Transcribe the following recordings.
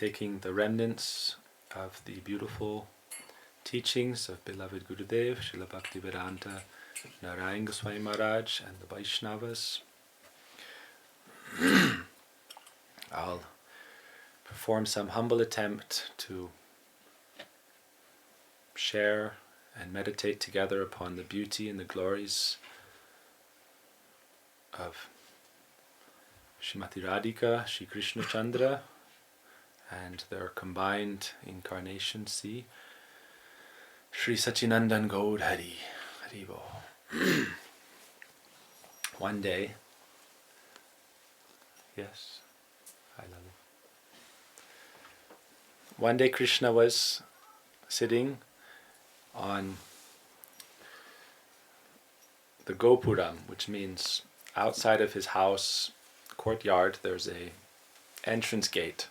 taking the remnants of the beautiful teachings of beloved Gurudev, Srila Bhaktivedanta Narayana Swami Maharaj and the Vaishnavas. I'll perform some humble attempt to share and meditate together upon the beauty and the glories of Srimati Radhika, Shri Krishna Chandra, and their combined incarnation, see, Sri Sachinandan Gaur Hari, Haribo. One day, yes, I love it. One day Krishna was sitting on the Gopuram, which means outside of his house courtyard there's a entrance gate.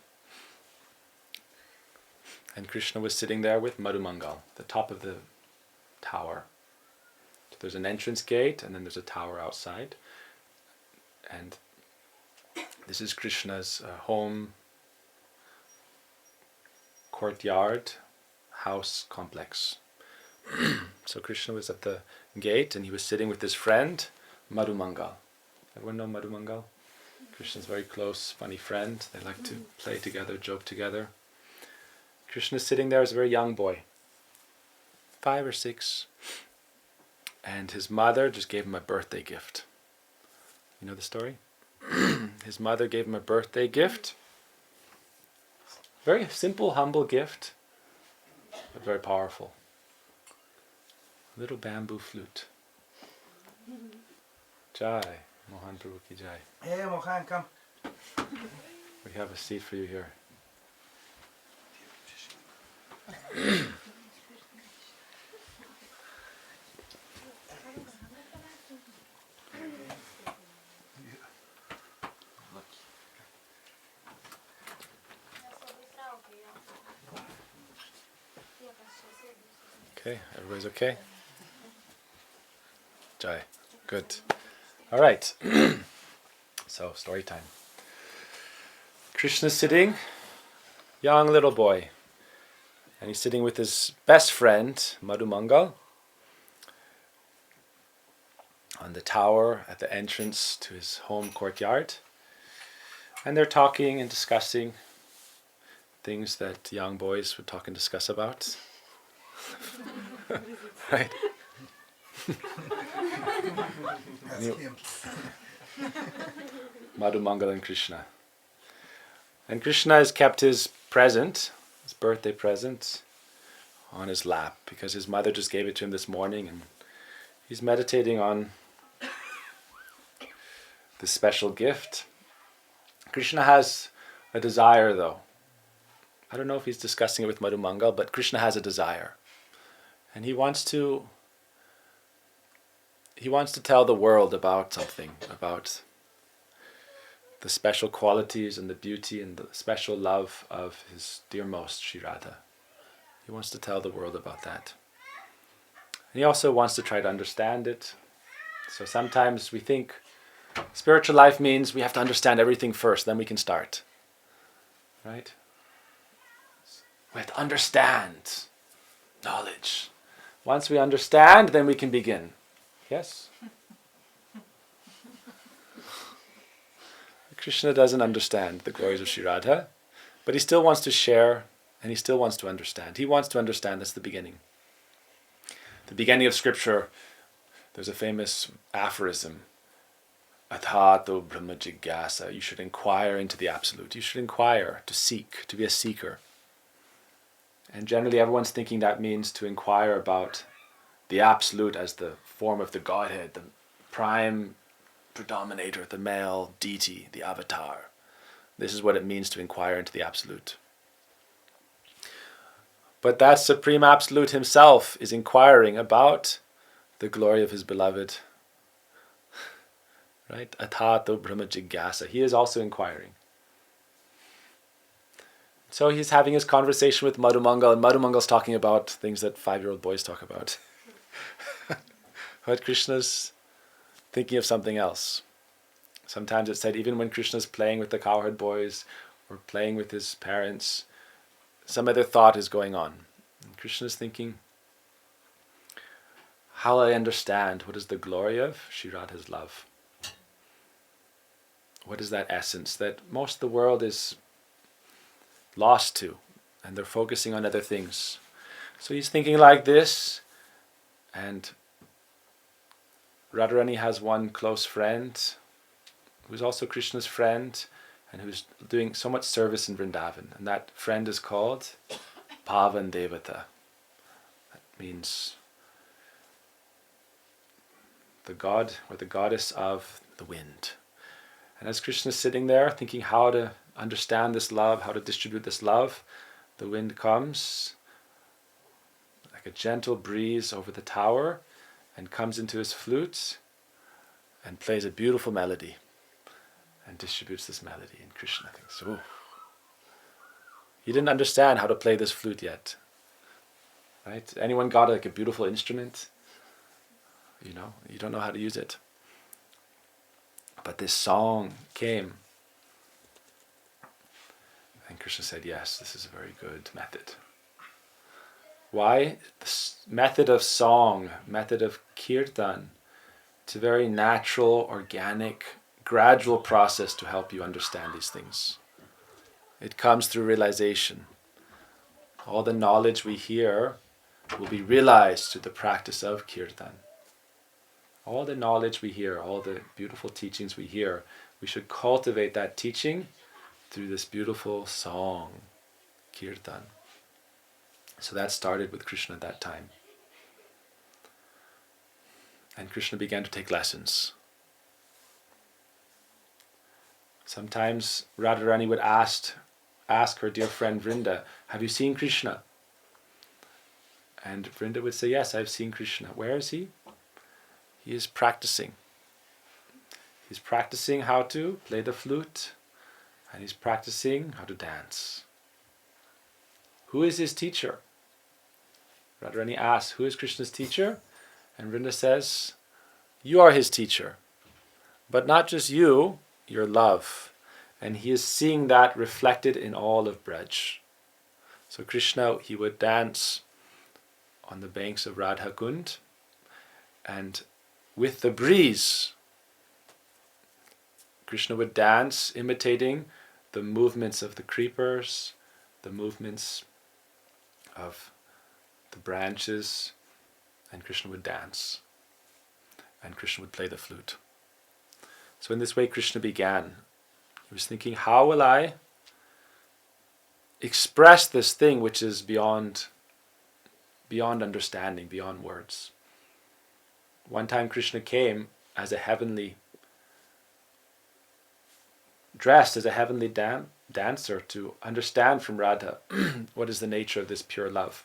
And Krishna was sitting there with Madhumangal, the top of the tower. So there's an entrance gate and then there's a tower outside. And this is Krishna's home, courtyard, house complex. So Krishna was at the gate and he was sitting with his friend, Madhumangal. Everyone know Madhumangal? Krishna's very close, funny friend. They like to play together, joke together. Krishna's sitting there as a very young boy, 5 or 6, and his mother just gave him a birthday gift. You know the story? His mother gave him a birthday gift. Very simple, humble gift, but very powerful. A little bamboo flute. Jai, Mohan Prabhu ki jai. Hey Mohan, come. We have a seat for you here. Okay, everybody's okay? Jai, good. All right, so story time. Krishna's sitting, young little boy, and he's sitting with his best friend, Madhumangal, on the tower at the entrance to his home courtyard. And they're talking and discussing things that young boys would talk and discuss about. Right? That's him. Madhumangal and Krishna. And Krishna has kept his present, his birthday present, on his lap because his mother just gave it to him this morning and he's meditating on this special gift. Krishna has a desire though. I don't know if he's discussing it with Madhumangal, but Krishna has a desire. And he wants to tell the world about something, about the special qualities and the beauty and the special love of his dearmost, Sri Radha. He wants to tell the world about that. And he also wants to try to understand it. So sometimes we think spiritual life means we have to understand everything first, then we can start. Right? We have to understand knowledge. Once we understand, then we can begin. Yes? Krishna doesn't understand the glories of Sri Radha, but he still wants to share and he still wants to understand. He wants to understand, that's the beginning. The beginning of scripture, there's a famous aphorism, Athato Brahma Jigyasa, you should inquire into the absolute. You should inquire, to seek, to be a seeker. And generally everyone's thinking that means to inquire about the absolute as the form of the Godhead, the prime predominator, the male deity, the avatar. This is what it means to inquire into the absolute. But that Supreme Absolute himself is inquiring about the glory of his beloved. Right? Athato Brahma Jigyasa. He is also inquiring. So he's having his conversation with Madhumangal, and Madhumangal's talking about things that 5-year-old boys talk about. But Krishna's thinking of something else. Sometimes it's said even when Krishna's playing with the cowherd boys or playing with his parents, some other thought is going on. And Krishna is thinking, how will I understand what is the glory of Sri Radha's love? What is that essence that most of the world is lost to, and they're focusing on other things? So he's thinking like this, and Radharani has one close friend who's also Krishna's friend and who's doing so much service in Vrindavan. And that friend is called Pavan Devata. That means the god or the goddess of the wind. And as Krishna is sitting there thinking how to understand this love, how to distribute this love, the wind comes like a gentle breeze over the tower and comes into his flute and plays a beautiful melody and distributes this melody. And Krishna thinks, oh, he didn't understand how to play this flute yet. Right? Anyone got like a beautiful instrument? You know, you don't know how to use it. But this song came. And Krishna said, yes, this is a very good method. Why? This method of song, method of kirtan, it's a very natural, organic, gradual process to help you understand these things. It comes through realization. All the knowledge we hear will be realized through the practice of kirtan. All the knowledge we hear, all the beautiful teachings we hear, we should cultivate that teaching through this beautiful song, kirtan. So that started with Krishna at that time. And Krishna began to take lessons. Sometimes Radharani would ask her dear friend Vrinda, have you seen Krishna? And Vrinda would say, yes, I've seen Krishna. Where is he? He is practicing. He's practicing how to play the flute, and he's practicing how to dance. Who is his teacher? Radharani asks, who is Krishna's teacher? And Vrinda says, you are his teacher. But not just you, your love. And he is seeing that reflected in all of Braj. So Krishna, he would dance on the banks of Radha Kund, and with the breeze, Krishna would dance imitating the movements of the creepers, the movements of the branches, and Krishna would dance. And Krishna would play the flute. So in this way Krishna began. He was thinking, how will I express this thing which is beyond understanding, beyond words? One time Krishna came as a heavenly, dressed as a heavenly dancer to understand from Radha what is the nature of this pure love.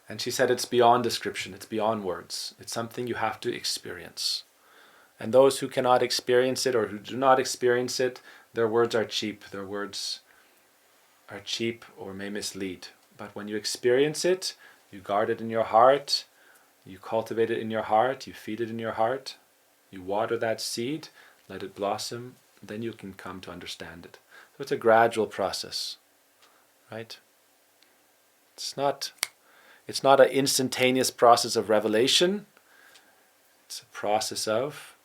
And she said it's beyond description, it's beyond words. It's something you have to experience. And those who cannot experience it or who do not experience it, their words are cheap. Their words are cheap or may mislead. But when you experience it, you guard it in your heart, you cultivate it in your heart, you feed it in your heart, you water that seed, let it blossom, then you can come to understand it. So it's a gradual process, right? It's not an instantaneous process of revelation. It's a process of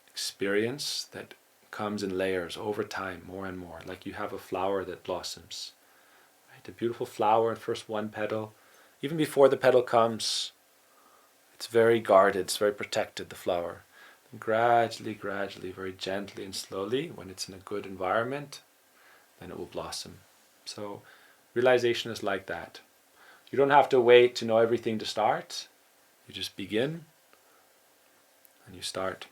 experience that comes in layers over time, more and more, like you have a flower that blossoms. Right? A beautiful flower, first one petal. Even before the petal comes, it's very guarded, it's very protected, the flower. And gradually, very gently and slowly, when it's in a good environment, then it will blossom. So realization is like that. You don't have to wait to know everything to start. You just begin and you start.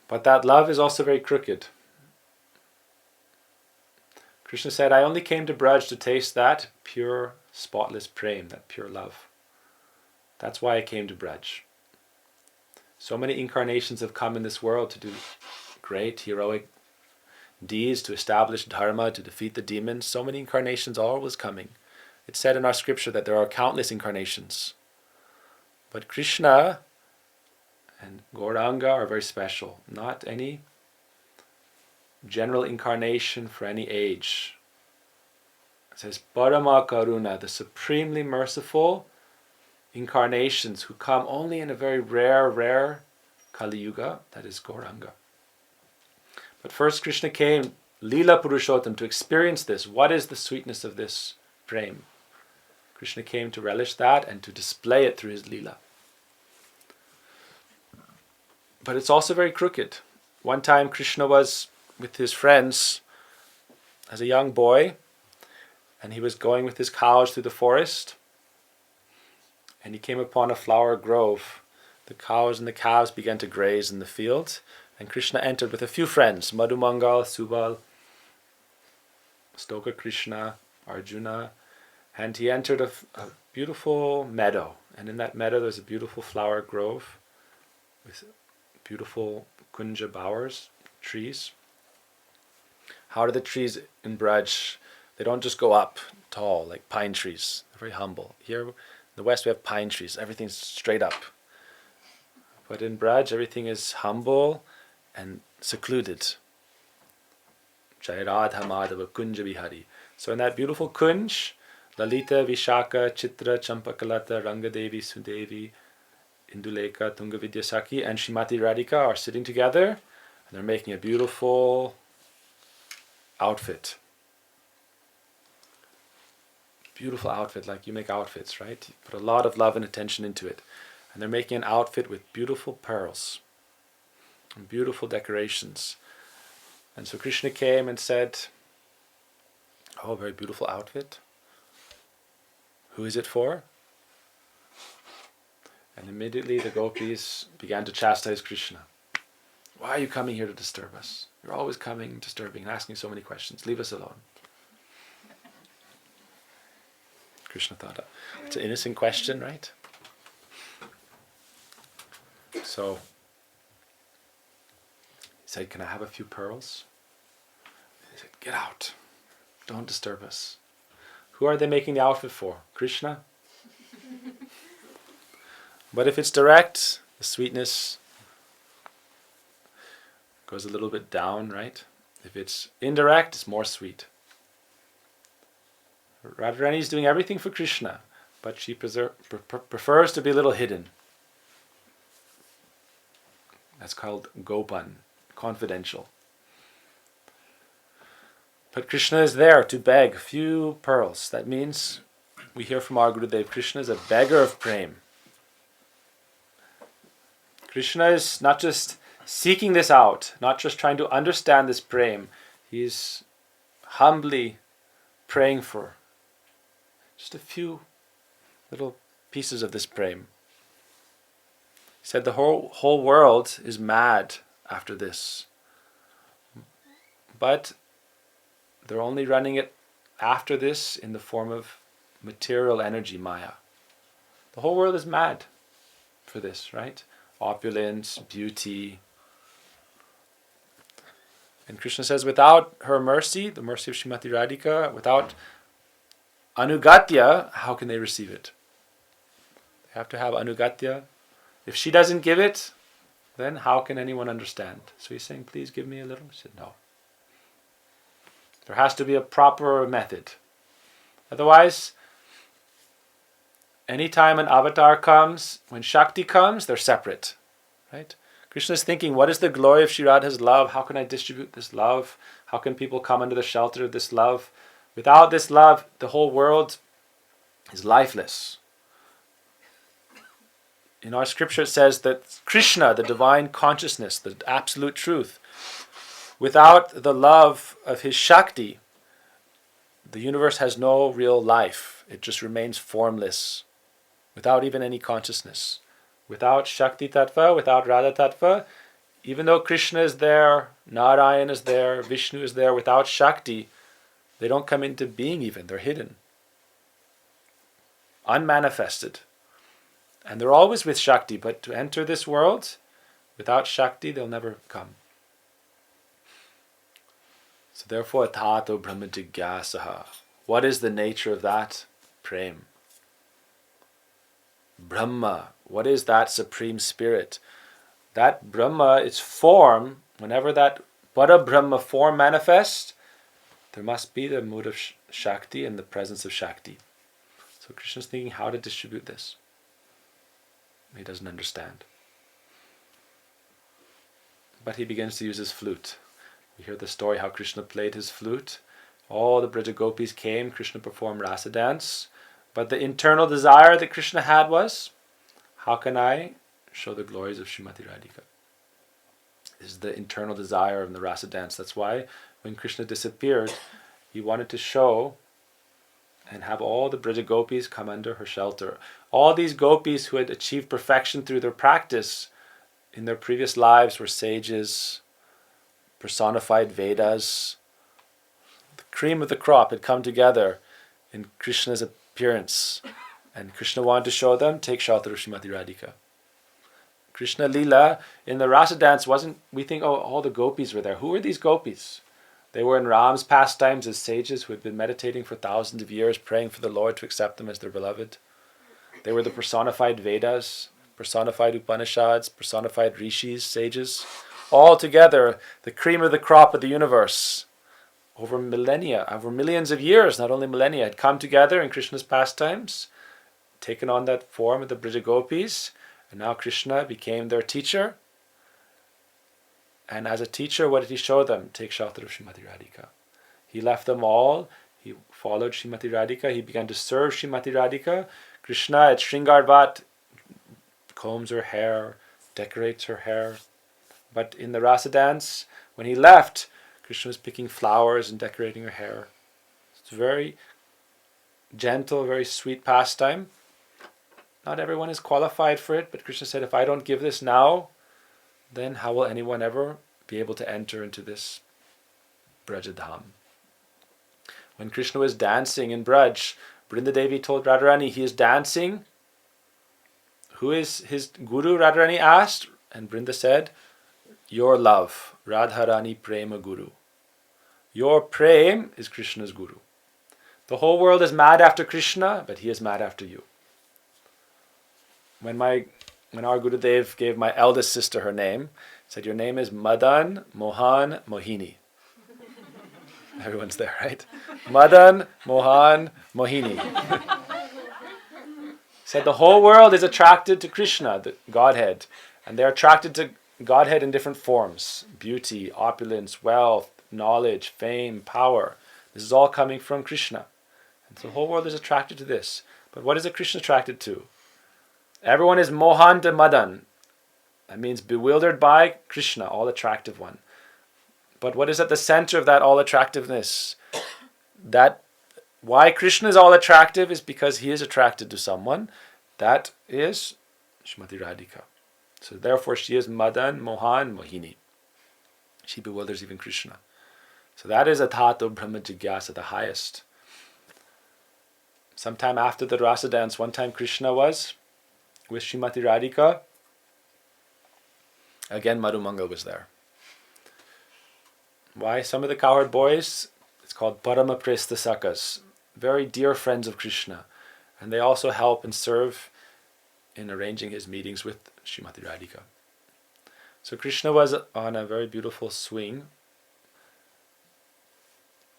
But that love is also very crooked. Krishna said, I only came to Braj to taste that pure, spotless prem, that pure love. That's why I came to Braj. So many incarnations have come in this world to do great, heroic deeds, to establish dharma, to defeat the demons. So many incarnations are always coming. It's said in our scripture that there are countless incarnations. But Krishna and Gauranga are very special. Not any general incarnation for any age. It says, Parama Karuna, the supremely merciful incarnations who come only in a very rare Kali Yuga, that is Gauranga. But first Krishna came, Lila Purushottam, to experience this. What is the sweetness of this prem? Krishna came to relish that and to display it through his Lila. But it's also very crooked. One time Krishna was with his friends as a young boy, and he was going with his cows through the forest, and he came upon a flower grove. The cows and the calves began to graze in the field, and Krishna entered with a few friends, Madhumangal, Subal, Stoka Krishna, Arjuna, and he entered a beautiful meadow, and in that meadow there's a beautiful flower grove with beautiful kunja bowers, trees. How are the trees in Braj? They don't just go up tall like pine trees. They're very humble. Here in the West we have pine trees. Everything's straight up. But in Braj everything is humble and secluded. Jai Radha Madhava Kunja Vihari. So in that beautiful Kunj, Lalita, Vishaka, Chitra, Champakalata, Rangadevi, Sudevi, Induleka, Tunga Vidyasaki, and Srimati Radhika are sitting together, and they're making a beautiful outfit. Beautiful outfit, like you make outfits, right? You put a lot of love and attention into it. And they're making an outfit with beautiful pearls and beautiful decorations. And so Krishna came and said, oh, very beautiful outfit. Who is it for? And immediately the gopis began to chastise Krishna. Why are you coming here to disturb us? You're always coming, disturbing, and asking so many questions. Leave us alone. Krishna thought, it's an innocent question, right? So he said, can I have a few pearls? He said, get out. Don't disturb us. Who are they making the outfit for? Krishna? But if it's direct, the sweetness goes a little bit down, right? If it's indirect, it's more sweet. Radharani is doing everything for Krishna, but she prefers to be a little hidden. That's called Gopan, confidential. But Krishna is there to beg a few pearls. That means we hear from our Gurudev, Krishna is a beggar of prem. Krishna is not just seeking this out, not just trying to understand this prem. He's humbly praying for just a few little pieces of this prem. He said the whole world is mad after this. But they're only running it after this in the form of material energy, Maya. The whole world is mad for this, right? Opulence, beauty. And Krishna says without her mercy, the mercy of Srimati Radhika, without anugatya, how can they receive it? They have to have anugatya. If she doesn't give it, then how can anyone understand? So he's saying, please give me a little. He said, no. There has to be a proper method. Otherwise, anytime an avatar comes, when Shakti comes, they're separate. Right? Krishna is thinking, what is the glory of Shri Radha's love? How can I distribute this love? How can people come under the shelter of this love? Without this love, the whole world is lifeless. In our scripture it says that Krishna, the divine consciousness, the absolute truth, without the love of his Shakti, the universe has no real life. It just remains formless, without even any consciousness. Without Shakti Tattva, without Radha Tattva, even though Krishna is there, Narayan is there, Vishnu is there, without Shakti, they don't come into being even. They're hidden. Unmanifested. And they're always with Shakti, but to enter this world, without Shakti, they'll never come. So therefore, Tato Brahma Jigyasaha. What is the nature of that? Prem. Brahma. What is that supreme spirit? That Brahma, its form, whenever that Para-Brahma form manifest, there must be the mood of Shakti and the presence of Shakti. So Krishna's thinking how to distribute this. He doesn't understand. But he begins to use his flute. We hear the story how Krishna played his flute. All the Brija Gopis came, Krishna performed rasa dance. But the internal desire that Krishna had was, how can I show the glories of Srimati Radhika? This is the internal desire of the rasa dance. That's why when Krishna disappeared, he wanted to show and have all the Brija Gopis come under her shelter. All these gopis who had achieved perfection through their practice in their previous lives were sages, personified Vedas. The cream of the crop had come together in Krishna's appearance. And Krishna wanted to show them, take shelter of Srimati Radhika. Krishna Lila in the rasa dance wasn't, we think, oh, all the gopis were there. Who were these gopis? They were in Ram's pastimes as sages who had been meditating for thousands of years, praying for the Lord to accept them as their beloved. They were the personified Vedas, personified Upanishads, personified Rishis, sages. All together, the cream of the crop of the universe. Over millennia, over millions of years, not only millennia, had come together in Krishna's pastimes, taken on that form of the Brija Gopis, and now Krishna became their teacher. And as a teacher, what did he show them? Take shelter of Srimati Radhika. He left them all. He followed Srimati Radhika. He began to serve Srimati Radhika. Krishna at Shringarvat combs her hair, decorates her hair. But in the rasa dance, when he left, Krishna was picking flowers and decorating her hair. It's very gentle, very sweet pastime. Not everyone is qualified for it, but Krishna said, if I don't give this now, then how will anyone ever be able to enter into this Brajadham? When Krishna was dancing in Braj, Vrindadevi told Radharani he is dancing. Who is his guru? Radharani asked, and Vrinda said, your love, Radharani Prema Guru. Your prem is Krishna's guru. The whole world is mad after Krishna, but he is mad after you. When our Gurudev gave my eldest sister her name, said, your name is Madan Mohan Mohini. Everyone's there, right? Madan Mohan Mohini. Said the whole world is attracted to Krishna, the Godhead, and they're attracted to Godhead in different forms: beauty, opulence, wealth, knowledge, fame, power. This is all coming from Krishna. And so the whole world is attracted to this. But what is a Krishna attracted to? Everyone is Mohan to Madan. That means bewildered by Krishna, all attractive one. But what is at the center of that all attractiveness? That why Krishna is all attractive is because he is attracted to someone. That is Srimati Radhika. So therefore she is Madan, Mohan, Mohini. She bewilders even Krishna. So that is Atato Brahma Jigyasa, the highest. Sometime after the rasa dance, one time Krishna was with Srimati Radhika. Again, Madhumangal was there. Why? Some of the cowherd boys, it's called Parama Presta Sakas, very dear friends of Krishna. And they also help and serve in arranging his meetings with Srimati Radhika. So Krishna was on a very beautiful swing.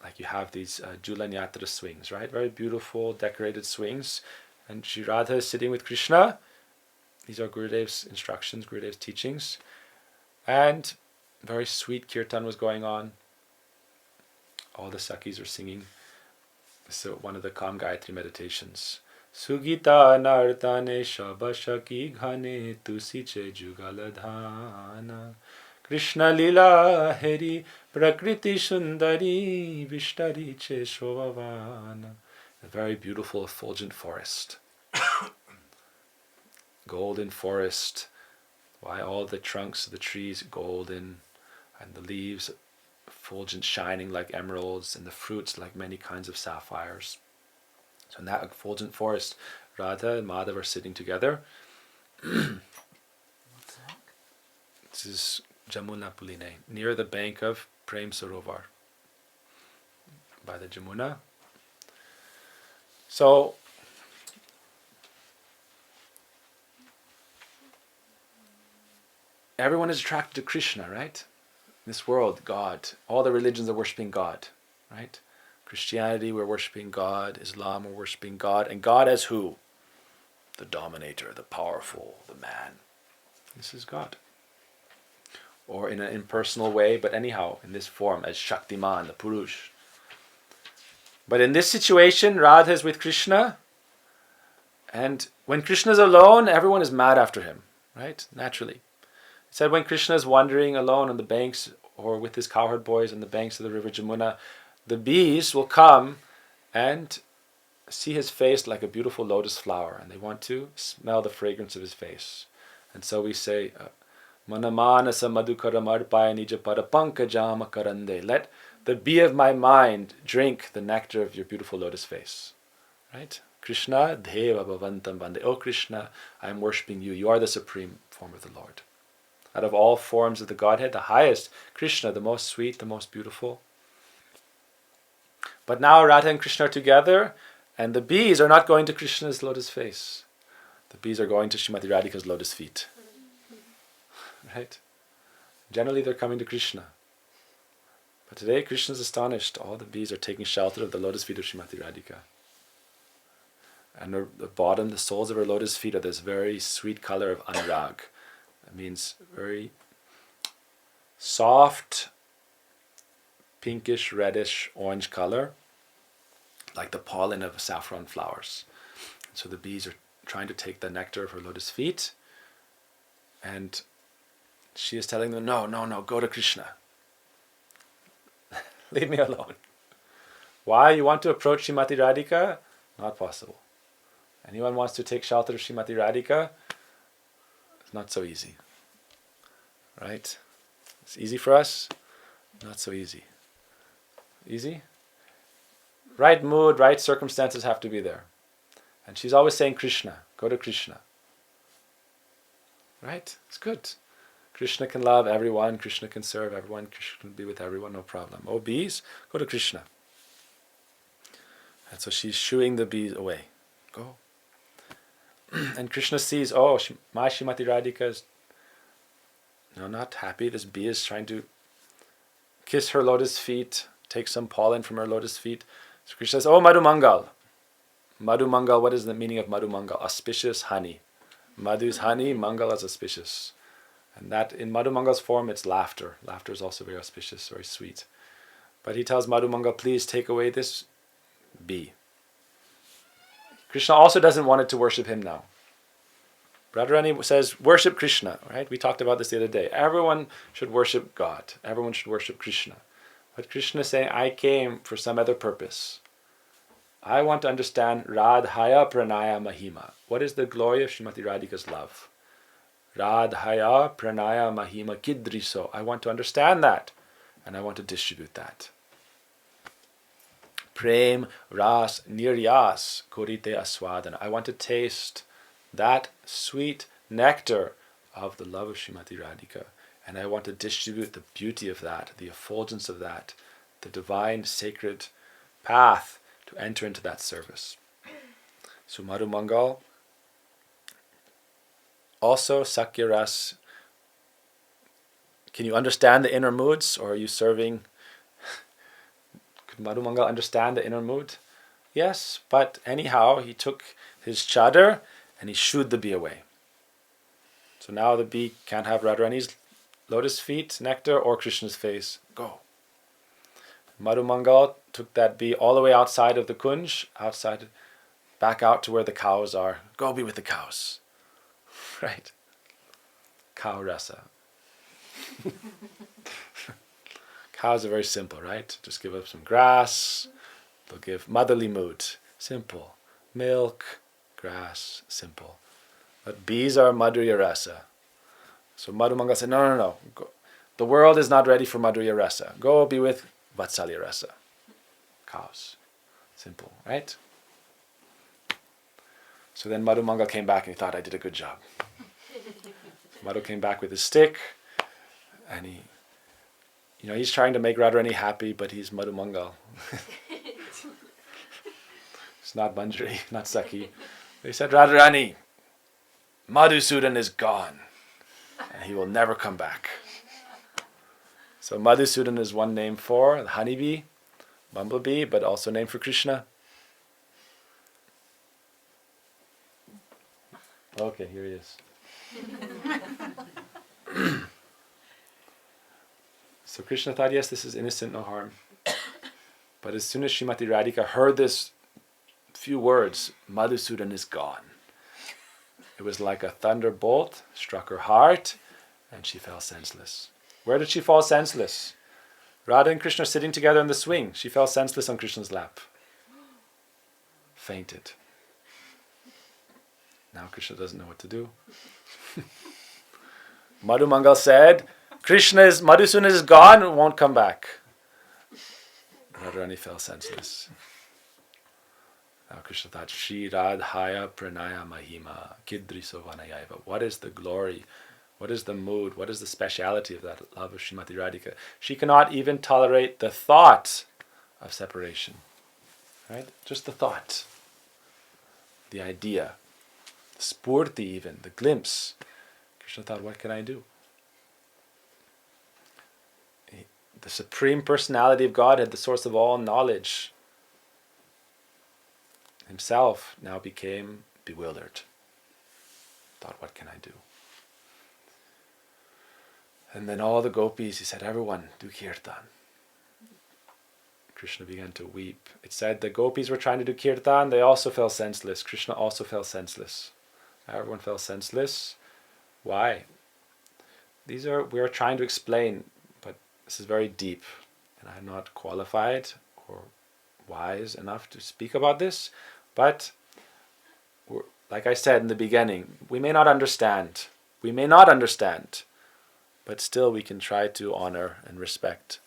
Like you have these Julanyatra swings, right? Very beautiful, decorated swings. And Shri Radha is sitting with Krishna. These are Gurudev's instructions, Gurudev's teachings. And very sweet kirtan was going on. All the Sakhis are singing. So one of the Kam Gayatri meditations. Sugita nartane shabashaki ghane tusiche jugaladhana Krishna lila heri prakriti sundari vishtari che shovavana. A very beautiful effulgent forest. Golden forest. Why all the trunks of the trees golden, and the leaves effulgent, shining like emeralds, and the fruits like many kinds of sapphires. So in that effulgent forest, Radha and Madhav are sitting together. This is Jamuna Puline, near the bank of Prem Sarovar, by the Jamuna. So everyone is attracted to Krishna, right? this world, God. All the religions are worshipping God, right? Christianity, we're worshipping God. Islam, we're worshipping God. And God as who? The dominator, the powerful, the man. This is God. Or in an impersonal way, but anyhow, in this form, as Shaktiman, the Purush. But in this situation, Radha is with Krishna, and when Krishna is alone, everyone is mad after him, right? Naturally. It said when Krishna is wandering alone on the banks, or with his cowherd boys on the banks of the river Jamuna, the bees will come and see his face like a beautiful lotus flower, and they want to smell the fragrance of his face. And so we say, Manamanasa madhukaramarpaya nijapada pankajama karande. Let the bee of my mind drink the nectar of your beautiful lotus face. Right? Krishna deva bhavantam bande. Oh Krishna, I am worshipping you. You are the supreme form of the Lord. Out of all forms of the Godhead, the highest, Krishna, the most sweet, the most beautiful. But now Radha and Krishna are together, and the bees are not going to Krishna's lotus face. The bees are going to Srimati Radhika's lotus feet. Right? Generally they're coming to Krishna. But today Krishna is astonished. All the bees are taking shelter of the lotus feet of Srimati Radhika. And the bottom, the soles of her lotus feet are this very sweet color of anurag. That means very soft, pinkish, reddish, orange color, like the pollen of saffron flowers. So the bees are trying to take the nectar of her lotus feet, and she is telling them, no, go to Krishna. Leave me alone. Why? You want to approach Srimati Radhika? Not possible. Anyone wants to take shelter of Srimati Radhika? It's not so easy. Right? It's easy for us? Not so easy. Easy? Right mood, right circumstances have to be there. And she's always saying Krishna. Go to Krishna. Right? It's good. Krishna can love everyone. Krishna can serve everyone. Krishna can be with everyone. No problem. Oh, bees, go to Krishna. And so she's shooing the bees away. Go. And Krishna sees, my Srimati Radhika is not happy. This bee is trying to kiss her lotus feet, take some pollen from her lotus feet. So Krishna says, oh, Madhu Mangal. Madhu Mangal, what is the meaning of Madhu Mangal? Auspicious honey. Madhu is honey, Mangal is auspicious. And that in Madhu Mangal's form, it's laughter. Laughter is also very auspicious, very sweet. But he tells Madhu Mangal, please take away this bee. Krishna also doesn't want it to worship him now. Radharani says, worship Krishna, right? We talked about this the other day. Everyone should worship God. Everyone should worship Krishna. But Krishna is saying, I came for some other purpose. I want to understand Radhaya Pranaya Mahima. What is the glory of Srimati Radhika's love? Radhaya Pranaya Mahima Kidriso. I want to understand that. And I want to distribute that. Prem Ras Niryas Korite Aswadana. I want to taste that sweet nectar of the love of Srimati Radhika. And I want to distribute the beauty of that, the effulgence of that, the divine sacred path to enter into that service. So Madhu Mangal, also Sakya Ras. Can you understand the inner moods, or are you serving? Could Madhu Mangal understand the inner mood? Yes, but anyhow, he took his chadar and he shooed the bee away. So now the bee can't have Radharani's lotus feet, nectar, or Krishna's face. Go. Madhu Mangal took that bee all the way outside of the Kunj, back out to where the cows are. Go be with the cows. Right? Cow rasa. Cows are very simple, right? Just give up some grass. They'll give motherly mood. Simple. Milk, grass, simple. But bees are Madhurya rasa. So Madhu Mangal said, no. Go. The world is not ready for Madhurya rasa. Go be with Vatsalya rasa. Cows. Simple, right? So then Madhu Mangal came back and he thought, I did a good job. Madhu came back with his stick, and he's trying to make Radharani happy, but he's Madhu Mangal. It's not Manjari, not Sakhi. They said, Radharani, Madhusudan is gone, and he will never come back. So Madhusudan is one name for the honeybee, bumblebee, but also a name for Krishna. Okay, here he is. So Krishna thought, yes, this is innocent, no harm. But as soon as Srimati Radhika heard this few words, Madhusudan is gone. It was like a thunderbolt struck her heart, and she fell senseless. Where did she fall senseless? Radha and Krishna are sitting together in the swing. She fell senseless on Krishna's lap. Fainted. Now Krishna doesn't know what to do. Madhu Mangal said, Madhusudan is gone and won't come back. Radharani fell senseless. Now Krishna thought, Shri Radhaya Pranaya Mahima Kidriso Vanayaiva. What is the glory? What is the mood? What is the speciality of that love of Srimati Radhika? She cannot even tolerate the thought of separation. Right? Just the thought. The idea. The spurti even. The glimpse. Krishna thought, what can I do? The Supreme Personality of God had the source of all knowledge. Himself now became bewildered. Thought, what can I do? And then all the gopis, he said, everyone do kirtan. Krishna began to weep. It said the gopis were trying to do kirtan, they also fell senseless. Krishna also fell senseless. Everyone fell senseless. Why? We are trying to explain, but this is very deep, and I'm not qualified or wise enough to speak about this. But, like I said in the beginning, we may not understand. But still we can try to honor and respect.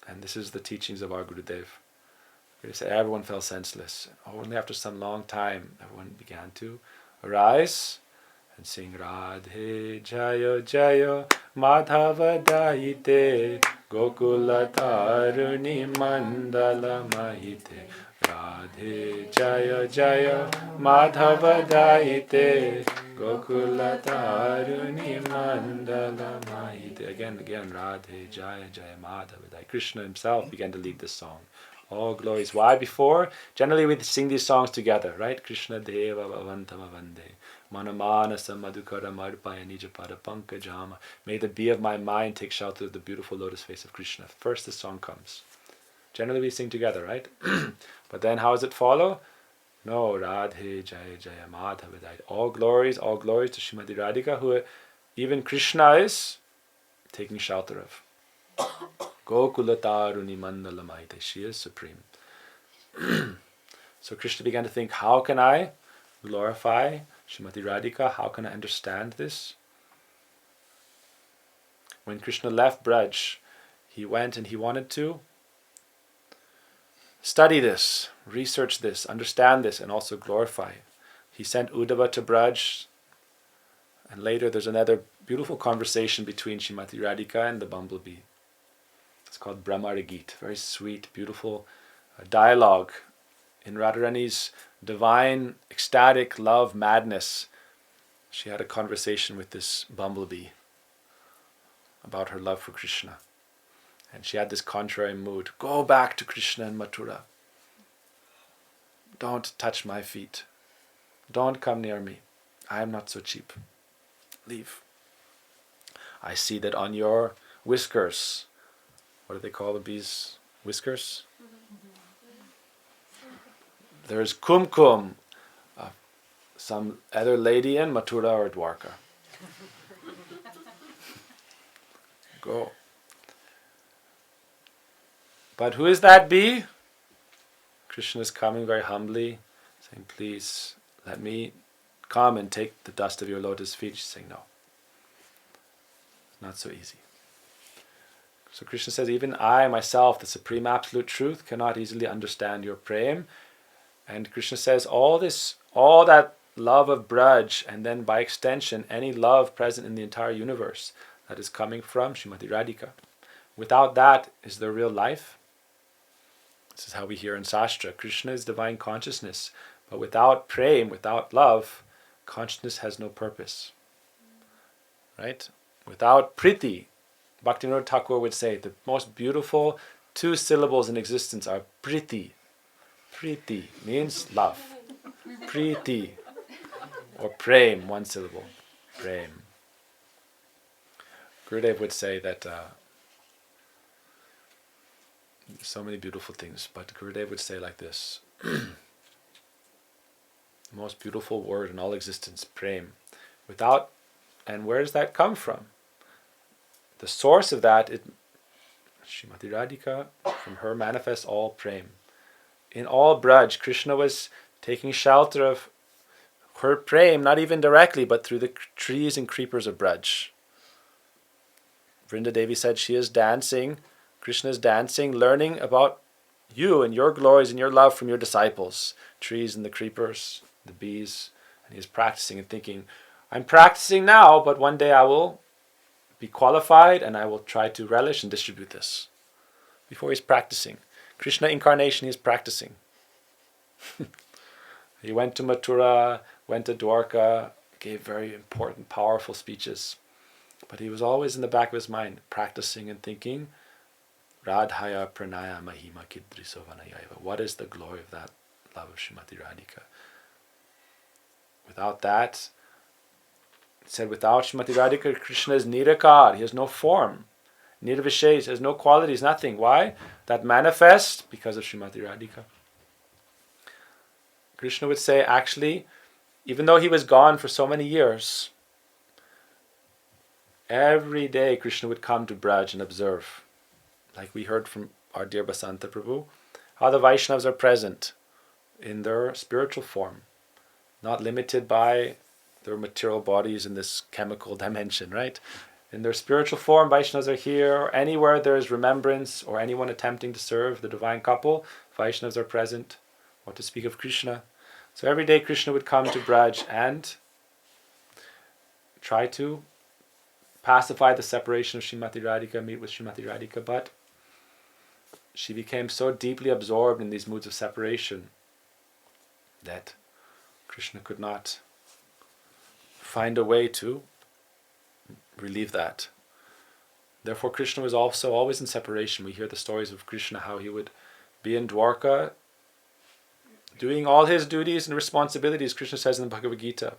And this is the teachings of our Gurudev. We say everyone fell senseless. Only after some long time, everyone began to arise and sing Radhe Jayo Jayo Madhava Daite Gokula Taruni Mandala Mahite Radhe Jaya Jaya Madhava Daite Gokula Taruni Mandala Mahite. Again, Radhe Jaya Jaya Madhava Daite. Krishna himself began to lead this song. All glories. Why before? Generally we sing these songs together, right? Krishna Deva Bhavantama Vande Manamanasa Madhukara Marpaya Nijapada Pankajama. May the bee of my mind take shelter of the beautiful lotus face of Krishna. First the song comes. Generally we sing together, right? But then how does it follow? No, Radhe Jaya Jaya Madhava Daite. All glories to Srimati Radhika, who even Krishna is taking shelter of. Gokula Taruni Mandala Mahite. She is supreme. So Krishna began to think, how can I glorify Srimati Radhika? How can I understand this? When Krishna left Braj, he went and he wanted to study this, research this, understand this, and also glorify it. He sent Uddhava to Braj, and later there's another beautiful conversation between Srimati Radhika and the bumblebee. It's called Brahmaragit. Very sweet, beautiful dialogue in Radharani's divine, ecstatic love madness. She had a conversation with this bumblebee about her love for Krishna. And she had this contrary mood. Go back to Krishna and Mathura. Don't touch my feet. Don't come near me. I am not so cheap. Leave. I see that on your whiskers, what do they call the bees? Whiskers? There's kumkum. Some other lady in Mathura or Dwarka. Go. But who is that bee? Krishna is coming very humbly, saying, please let me come and take the dust of your lotus feet. She's saying, no. It's not so easy. So Krishna says, even I, myself, the Supreme Absolute Truth, cannot easily understand your prem. And Krishna says, all that love of Braj, and then by extension, any love present in the entire universe, that is coming from Srimati Radhika. Without that, is there real life? This is how we hear in Sastra. Krishna is divine consciousness. But without prem, without love, consciousness has no purpose. Right? Without priti, Bhaktivinoda Thakur would say the most beautiful two syllables in existence are priti. Priti means love. Priti. Or prem, one syllable. Prem. Gurudev would say that so many beautiful things, but Gurudev would say like this. The most beautiful word in all existence, prem. Without, and where does that come from? The source of that, Srimati Radhika, from her manifests all prem. In all Braj, Krishna was taking shelter of her prem, not even directly, but through the trees and creepers of Braj. Vrinda Devi said she is dancing, Krishna is dancing, learning about you and your glories and your love from your disciples, trees and the creepers, the bees, and he is practicing and thinking, I'm practicing now, but one day I will be qualified and I will try to relish and distribute this. Before he's practicing. Krishna incarnation, he's practicing. He went to Mathura, went to Dwarka, gave very important, powerful speeches. But he was always in the back of his mind, practicing and thinking, Radhaya pranaya mahima kidriso vanayaiva. What is the glory of that love of Srimati Radhika? Without that, it said without Srimati Radhika, Krishna is nirakar, he has no form. Nirvishesh, has no qualities, nothing. Why? That manifests because of Srimati Radhika. Krishna would say, actually, even though he was gone for so many years, every day Krishna would come to Braj and observe, like we heard from our dear Basanta Prabhu, how the Vaishnavas are present in their spiritual form, not limited by their material bodies in this chemical dimension, right? In their spiritual form, Vaishnavas are here, or anywhere there is remembrance, or anyone attempting to serve the divine couple, Vaishnavas are present, or to speak of Krishna. So every day Krishna would come to Braj and try to pacify the separation of Srimati Radhika, meet with Srimati Radhika, but she became so deeply absorbed in these moods of separation that Krishna could not find a way to relieve that. Therefore Krishna was also always in separation. We hear the stories of Krishna, how he would be in Dwarka doing all his duties and responsibilities. Krishna says in the Bhagavad Gita,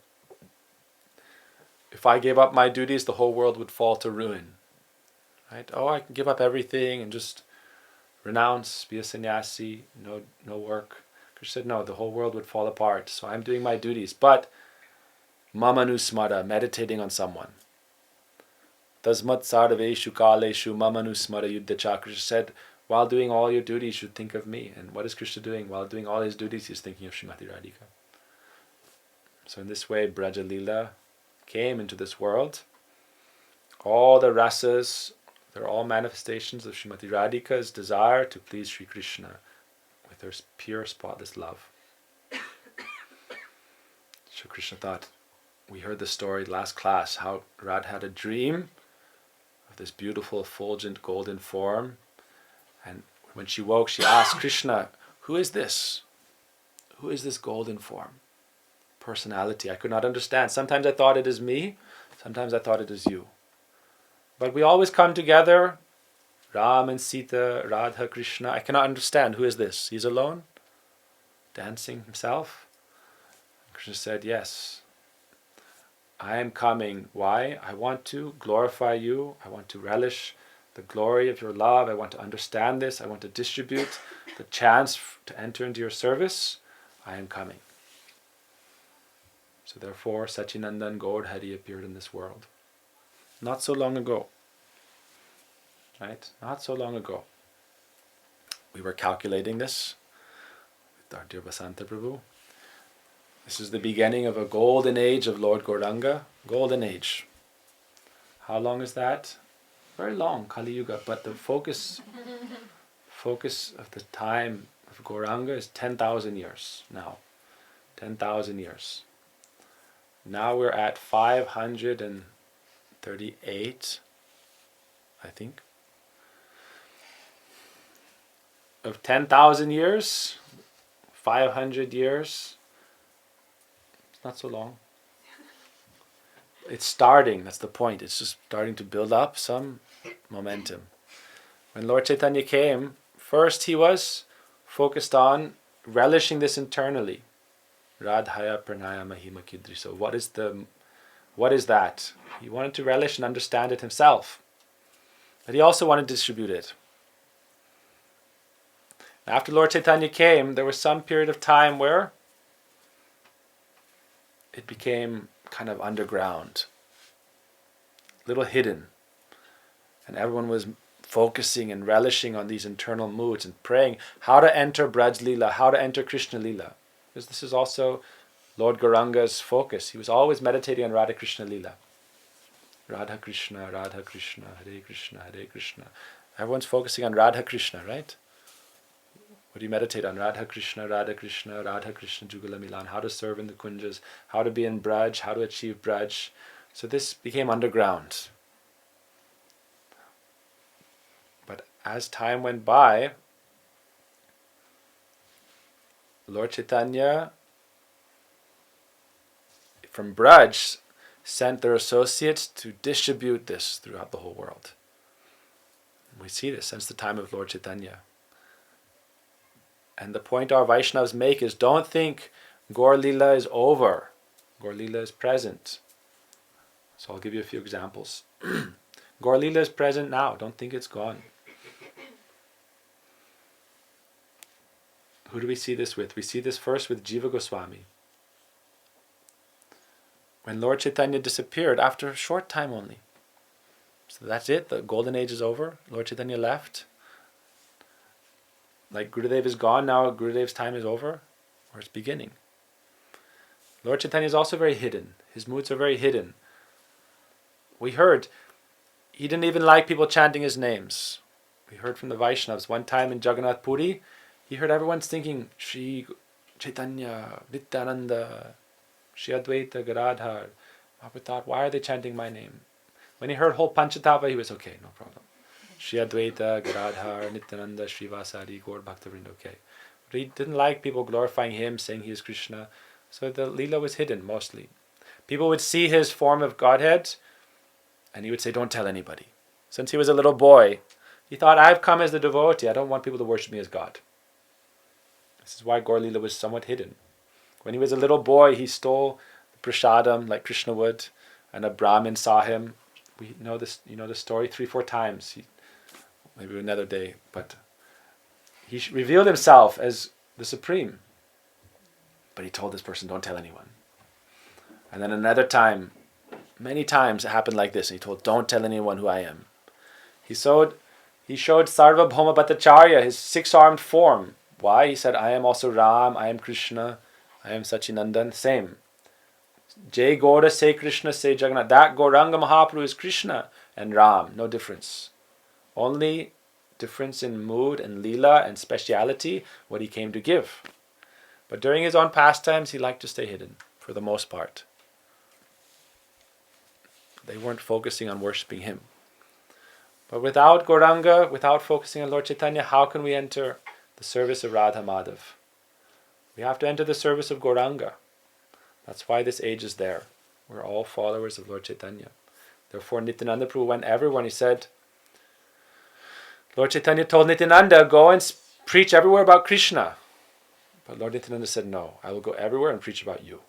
if I gave up my duties, the whole world would fall to ruin. Right? Oh, I can give up everything and just renounce, be a sannyasi, no work. Krishna said, no, the whole world would fall apart. So I'm doing my duties. But mamanusmara, meditating on someone. Tasmat sarveshu kaleshu mamanusmara yuddhacha. Krishna said, while doing all your duties, you should think of me. And what is Krishna doing? While doing all his duties, he's thinking of Srimati Radhika. So in this way, Braja-lila came into this world. All the rasas, they're all manifestations of Srimati Radhika's desire to please Sri Krishna with her pure, spotless love. So Krishna thought, we heard the story last class, how Radha had a dream of this beautiful, effulgent, golden form. And when she woke, she asked Krishna, who is this? Who is this golden form? Personality. I could not understand. Sometimes I thought it is me. Sometimes I thought it is you. But we always come together, Ram and Sita, Radha, Krishna. I cannot understand. Who is this? He's alone? Dancing himself? Krishna said, yes. I am coming. Why? I want to glorify you. I want to relish the glory of your love. I want to understand this. I want to distribute the chance to enter into your service. I am coming. So therefore, Sachinandan Gaur Hari appeared in this world. Not so long ago. Right? Not so long ago. We were calculating this with our dear Basanta Prabhu. This is the beginning of a golden age of Lord Gauranga. Golden age. How long is that? Very long, Kali Yuga. But the focus of the time of Gauranga is 10,000 years now. 10,000 years. Now we're at 538, I think. Of 10,000 years, 500 years, it's not so long. It's starting, that's the point. It's just starting to build up some momentum. When Lord Chaitanya came, first he was focused on relishing this internally. Radhaya pranaya mahima kidriso. What is that? He wanted to relish and understand it himself. But he also wanted to distribute it. After Lord Chaitanya came, there was some period of time where it became kind of underground, a little hidden. And everyone was focusing and relishing on these internal moods and praying how to enter Ras-lila, how to enter Krishna Lila. Because this is also Lord Gauranga's focus. He was always meditating on Radha Krishna Lila. Radha Krishna, Hare Krishna, Hare Krishna. Everyone's focusing on Radha Krishna, right? What do you meditate on? Radha Krishna, Radha Krishna, Radha Krishna, Jugala Milan. How to serve in the Kunjas, how to be in Braj, how to achieve Braj. So this became underground. But as time went by, Lord Chaitanya from Braj sent their associates to distribute this throughout the whole world. We see this since the time of Lord Chaitanya. And the point our Vaishnavas make is, don't think Gaur Lila is over. Gaur Lila is present. So I'll give you a few examples. Gaur Lila is present now. Don't think it's gone. Who do we see this with? We see this first with Jiva Goswami. When Lord Chaitanya disappeared after a short time only. So that's it. The golden age is over. Lord Chaitanya left. Like Gurudev is gone now, Gurudev's time is over, or it's beginning. Lord Chaitanya is also very hidden. His moods are very hidden. We heard he didn't even like people chanting his names. We heard from the Vaishnavas one time in Jagannath Puri, he heard everyone thinking Shri Chaitanya, Nityananda, Shri Advaita, Gadadhar. Mahaprabhu thought, why are they chanting my name? When he heard whole Panchatapa, he was okay, no problem. Shri Advaita, Gadadhar, Nityananda, Srivasari, Gaur Bhaktavrinda, okay. But he didn't like people glorifying him, saying he is Krishna. So the Leela was hidden mostly. People would see his form of Godhead, and he would say, don't tell anybody. Since he was a little boy, he thought, I've come as the devotee, I don't want people to worship me as God. This is why Gaur Leela was somewhat hidden. When he was a little boy, he stole the prasadam like Krishna would, and a Brahmin saw him. We know this, the story 3-4 times. Maybe another day, but he revealed himself as the Supreme. But he told this person, don't tell anyone. And then another time, many times it happened like this, and he told, don't tell anyone who I am. He showed Sarvabhauma Bhattacharya, his 6-armed form. Why? He said, I am also Ram, I am Krishna, I am Sachinandan, same. Jai Gaura, say Krishna, say Jagannath. That Gauranga Mahaprabhu is Krishna and Ram, no difference. Only difference in mood and lila and speciality, what he came to give. But during his own pastimes, he liked to stay hidden, for the most part. They weren't focusing on worshipping him. But without Gauranga, without focusing on Lord Chaitanya, how can we enter the service of Radha Madhav? We have to enter the service of Gauranga. That's why this age is there. We're all followers of Lord Chaitanya. Therefore, Nityananda Prabhu went everywhere and he said, Lord Chaitanya told Nityananda, go and preach everywhere about Krishna. But Lord Nityananda said, no, I will go everywhere and preach about you.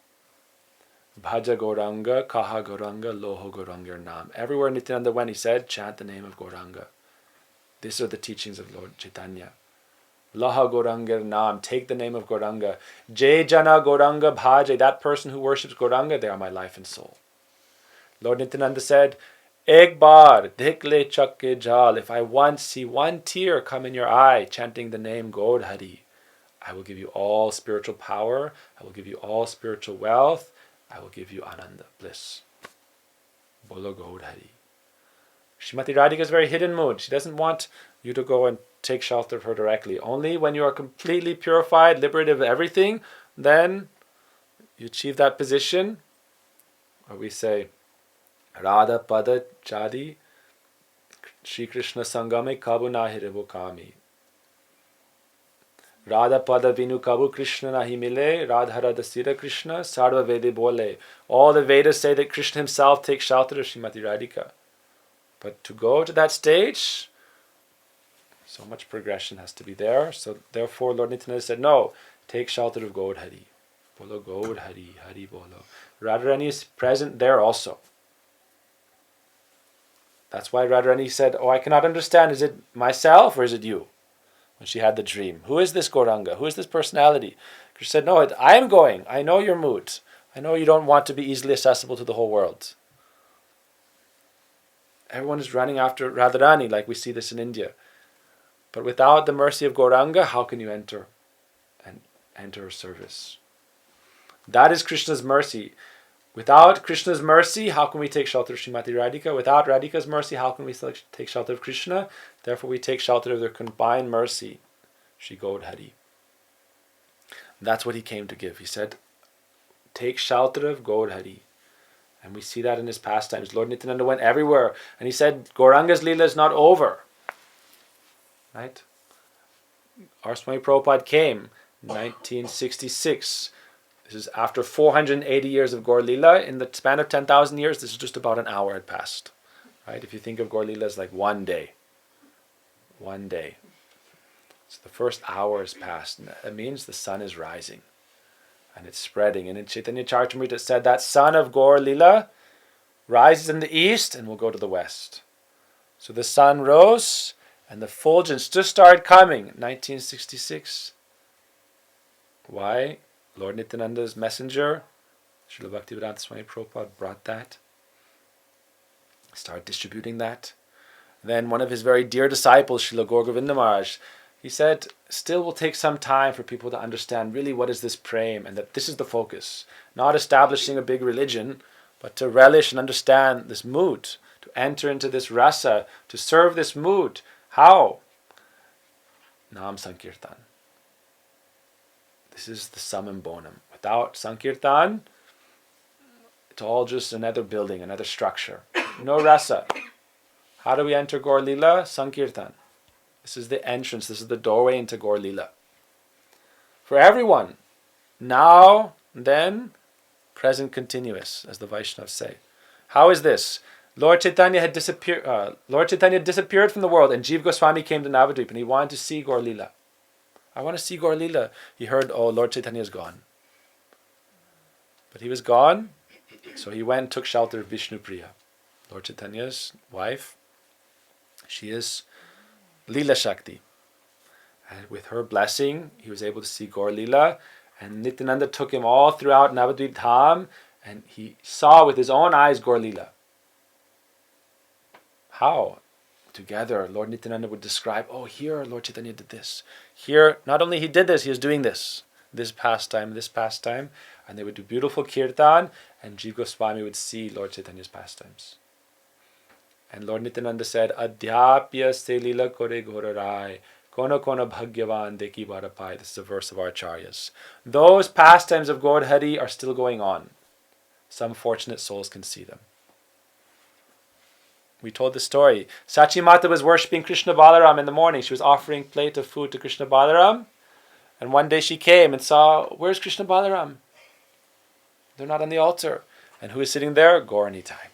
Bhaja Gauranga, Kaha Gauranga, Loho Gauranga Nam. Everywhere Nityananda went, he said, chant the name of Gauranga. These are the teachings of Lord Chaitanya. Laha Gauranga Nam, take the name of Gauranga. Jai Jana Gauranga Bhaja, that person who worships Gauranga, they are my life and soul. Lord Nityananda said, Ek bar, dekhle chakke jal, if I once see one tear come in your eye, chanting the name Gaur Hari, I will give you all spiritual power, I will give you all spiritual wealth, I will give you ananda, bliss. Bolo Gaur Hari. Srimati Radhika is very hidden mood. She doesn't want you to go and take shelter of her directly. Only when you are completely purified, liberated of everything, then you achieve that position. Or we say, Radha Pada Chadi Shri Krishna Sangame Kabu Nahi Revo Kami. Radha Pada Vinu Kabu Krishna Nahi Mile, Radha Radha Sira Krishna, Sarva Vede Bole. All the Vedas say that Krishna himself takes shelter of Srimati Radhika. But to go to that stage, so much progression has to be there. So therefore Lord Nityananda said, no, take shelter of Gaur Hari. Bolo Gaur Hari, Hari Bolo. Radharani is present there also. That's why Radharani said, oh, I cannot understand, is it myself or is it you? When she had the dream. Who is this Gauranga? Who is this personality? Krishna said, no, I am going. I know your mood. I know you don't want to be easily accessible to the whole world. Everyone is running after Radharani, like we see this in India. But without the mercy of Gauranga, how can you enter her service? That is Krishna's mercy. Without Krishna's mercy, how can we take shelter of Srimati Radhika? Without Radhika's mercy, how can we take shelter of Krishna? Therefore, we take shelter of their combined mercy, Shri Gaur Hari. That's what he came to give. He said, take shelter of Gaur Hari. And we see that in his pastimes. Lord Nityananda went everywhere. And he said, Gauranga's Leela is not over. Right? Our Swami Prabhupada came in 1966. This is after 480 years of Gaur Leela. In the span of 10,000 years, this is just about an hour had passed. Right? If you think of Gaur Leela as like one day. One day. So the first hour has passed. And that means the sun is rising. And it's spreading. And in Chaitanya Charitamrita it said that sun of Gaur Leela rises in the east and will go to the west. So the sun rose and the fulgence just started coming in 1966. Why? Lord Nityananda's messenger, Srila Bhaktivedanta Swami Prabhupada, brought that. Started distributing that. Then one of his very dear disciples, Srila Gaur Govinda Maharaj, he said, still will take some time for people to understand really what is this prem and that this is the focus. Not establishing a big religion, but to relish and understand this mood, to enter into this rasa, to serve this mood. How? Nam Sankirtan. This is the summum bonum. Without Sankirtan, it's all just another building, another structure. No rasa. How do we enter Gaur Leela? Sankirtan. This is the entrance, this is the doorway into Gaur Leela. For everyone, now, then, present continuous, as the Vaishnavas say. How is this? Lord Chaitanya had disappeared. Lord Chaitanya disappeared from the world, and Jiva Goswami came to Navadvip, and he wanted to see Gaur Leela. I want to see Gaur Leela. He heard, oh, Lord Chaitanya is gone. But he was gone, so he went and took shelter of Vishnu Priya, Lord Chaitanya's wife. She is Leela Shakti. And with her blessing, he was able to see Gaur Leela. And Nityananda took him all throughout Navadvip Dham, and he saw with his own eyes Gaur Leela. How? Together, Lord Nityananda would describe, oh, here Lord Chaitanya did this. Here, not only he did this, he was doing this. This pastime. And they would do beautiful kirtan, and Jiva Goswami would see Lord Chaitanya's pastimes. And Lord Nityananda said, Adhyapya se lila kore ghorarai, kona kona bhagyavan deki barapai. This is a verse of our Acharyas. Those pastimes of Gaur Hari are still going on. Some fortunate souls can see them. We told the story. Sachi Mata was worshipping Krishna Balaram in the morning. She was offering a plate of food to Krishna Balaram. And one day she came and saw, where's Krishna Balaram? They're not on the altar. And who is sitting there? Gaur Nitai.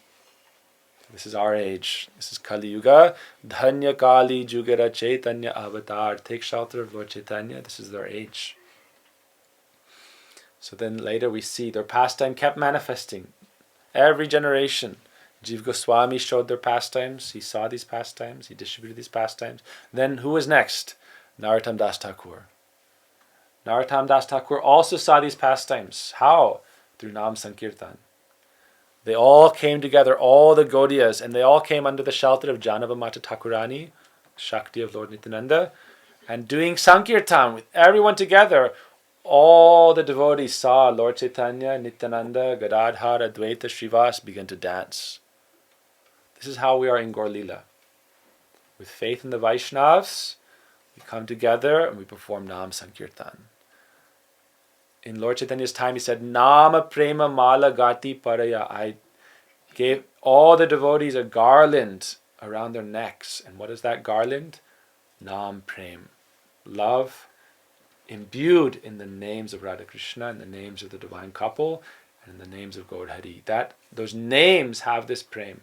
This is our age. This is Kali Yuga. Dhanya Kali Jugara Chaitanya Avatar. Take shelter of Lord Chaitanya. This is their age. So then later we see their pastime kept manifesting. Every generation. Jiva Goswami showed their pastimes. He saw these pastimes. He distributed these pastimes. Then who was next? Narottam Das Thakur. Narottam Das Thakur also saw these pastimes. How? Through Nam Sankirtan. They all came together, all the Gaudiyas, and they all came under the shelter of Janava Mata Thakurani, Shakti of Lord Nityananda, and doing Sankirtan with everyone together. All the devotees saw Lord Chaitanya, Nityananda, Gadadhar, Advaita, Srivas begin to dance. This is how we are in Gaur Leela. With faith in the Vaishnavas, we come together and we perform Nam Sankirtan. In Lord Chaitanya's time, he said, Nama Prema Mala Gati Paraya. I gave all the devotees a garland around their necks. And what is that garland? Nam Prem. Love imbued in the names of Radha Krishna, in the names of the divine couple, and in the names of Gaur Hari. Those names have this prem.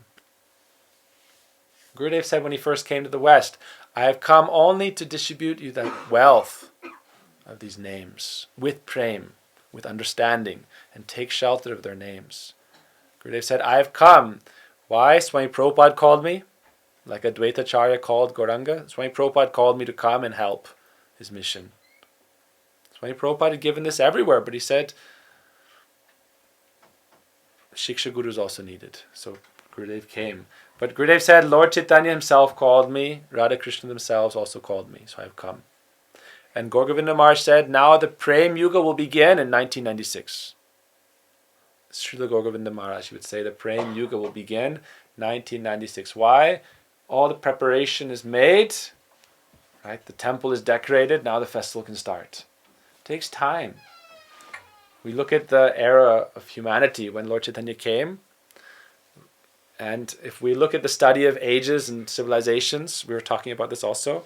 Gurudev said when he first came to the West, I have come only to distribute you the wealth of these names, with prem, with understanding, and take shelter of their names. Gurudev said, I have come. Why? Swami Prabhupada called me, like Advaita Acharya called Gauranga. Swami Prabhupada called me to come and help his mission. Swami Prabhupada had given this everywhere, but he said, Shiksha Guru is also needed. So Gurudev came. But Gurudev said, Lord Chaitanya himself called me, Radha Krishna themselves also called me, so I have come. And Gaur Govinda Maharaj said, now the Prem Yuga will begin in 1996. Srila Gaur Govinda Maharaj, he would say, the Prem Yuga will begin 1996. Why? All the preparation is made, right? The temple is decorated, now the festival can start. It takes time. We look at the era of humanity when Lord Chaitanya came, and if we look at the study of ages and civilizations, we were talking about this also,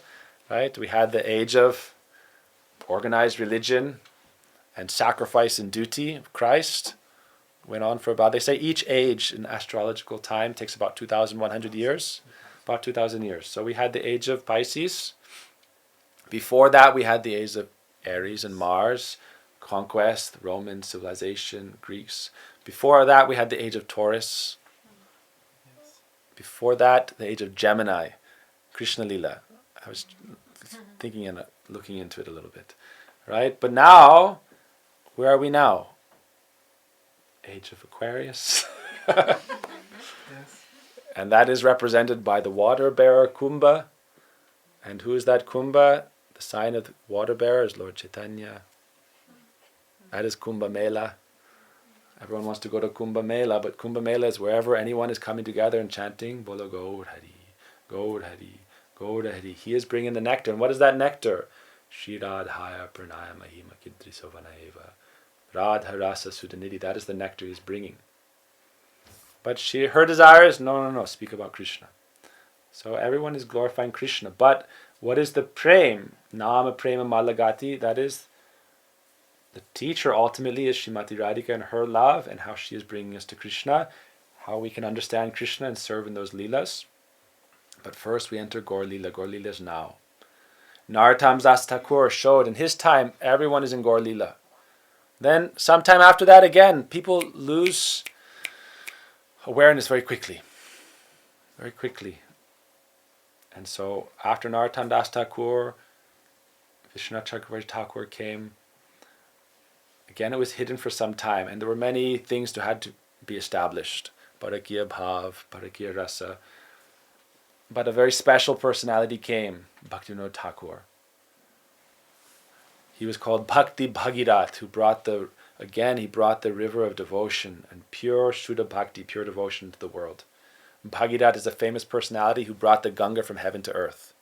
right? We had the age of organized religion and sacrifice and duty of Christ. Went on for about, they say each age in astrological time takes about 2,100 years, about 2,000 years. So we had the age of Pisces. Before that, we had the age of Aries and Mars, conquest, Roman civilization, Greeks. Before that, we had the age of Taurus. Before that, the age of Gemini, Krishna-lila. I was thinking and looking into it a little bit, right? But now, where are we now? Age of Aquarius. Yes. And that is represented by the water bearer Kumbha. And who is that Kumbha? The sign of the water bearer is Lord Chaitanya. That is Kumbha Mela. Everyone wants to go to Kumbha Mela, but Kumbha Mela is wherever anyone is coming together and chanting Bolo Gaur Hari, Gaur Hari, Gaur Hari. He is bringing the nectar. And what is that nectar? Shri Radhaya Pranaya Mahima Kidri Sovanayeva. Radha Rasa Sudanidhi. That is the nectar he is bringing. But her desire is, no, speak about Krishna. So everyone is glorifying Krishna. But what is the prem? Nama Prema Malagati. That is, the teacher ultimately is Srimati Radhika and her love and how she is bringing us to Krishna. How we can understand Krishna and serve in those leelas. But first we enter Gaur Lila. Gaur Lila is now. Narottam Das Thakur showed in his time everyone is in Gaur Lila. Then sometime after that again, people lose awareness very quickly. Very quickly. And so after Narottam Das Thakur, Vishwanath Chakravarti Thakur came. Again, it was hidden for some time, and there were many things that had to be established. Parakya Bhav, Parakya Rasa. But a very special personality came, Bhaktivinoda Thakur. He was called Bhakti Bhagirat, who brought the river of devotion and pure Shuddha Bhakti, pure devotion to the world. Bhagirat is a famous personality who brought the Ganga from heaven to earth.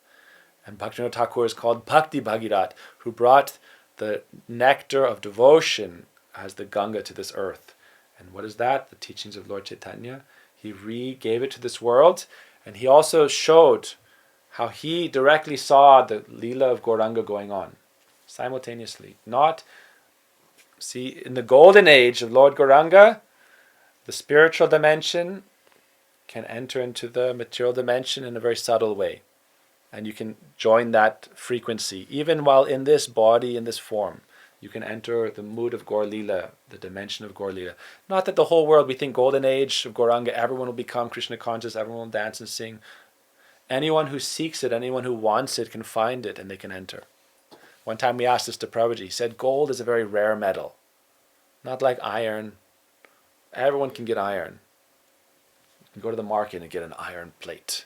And Bhaktivinoda Thakur is called Bhakti Bhagirat, who brought the nectar of devotion as the Ganga to this earth. And what is that? The teachings of Lord Chaitanya. He gave it to this world, and he also showed how he directly saw the Leela of Gauranga going on simultaneously. In the golden age of Lord Gauranga, the spiritual dimension can enter into the material dimension in a very subtle way. And you can join that frequency. Even while in this body, in this form, you can enter the mood of Gaur Lila, the dimension of Gaur Lila. Not that the whole world, we think golden age of Gauranga, everyone will become Krishna conscious, everyone will dance and sing. Anyone who seeks it, anyone who wants it can find it and they can enter. One time we asked this to Prabhuji. He said gold is a very rare metal. Not like iron. Everyone can get iron. You can go to the market and get an iron plate.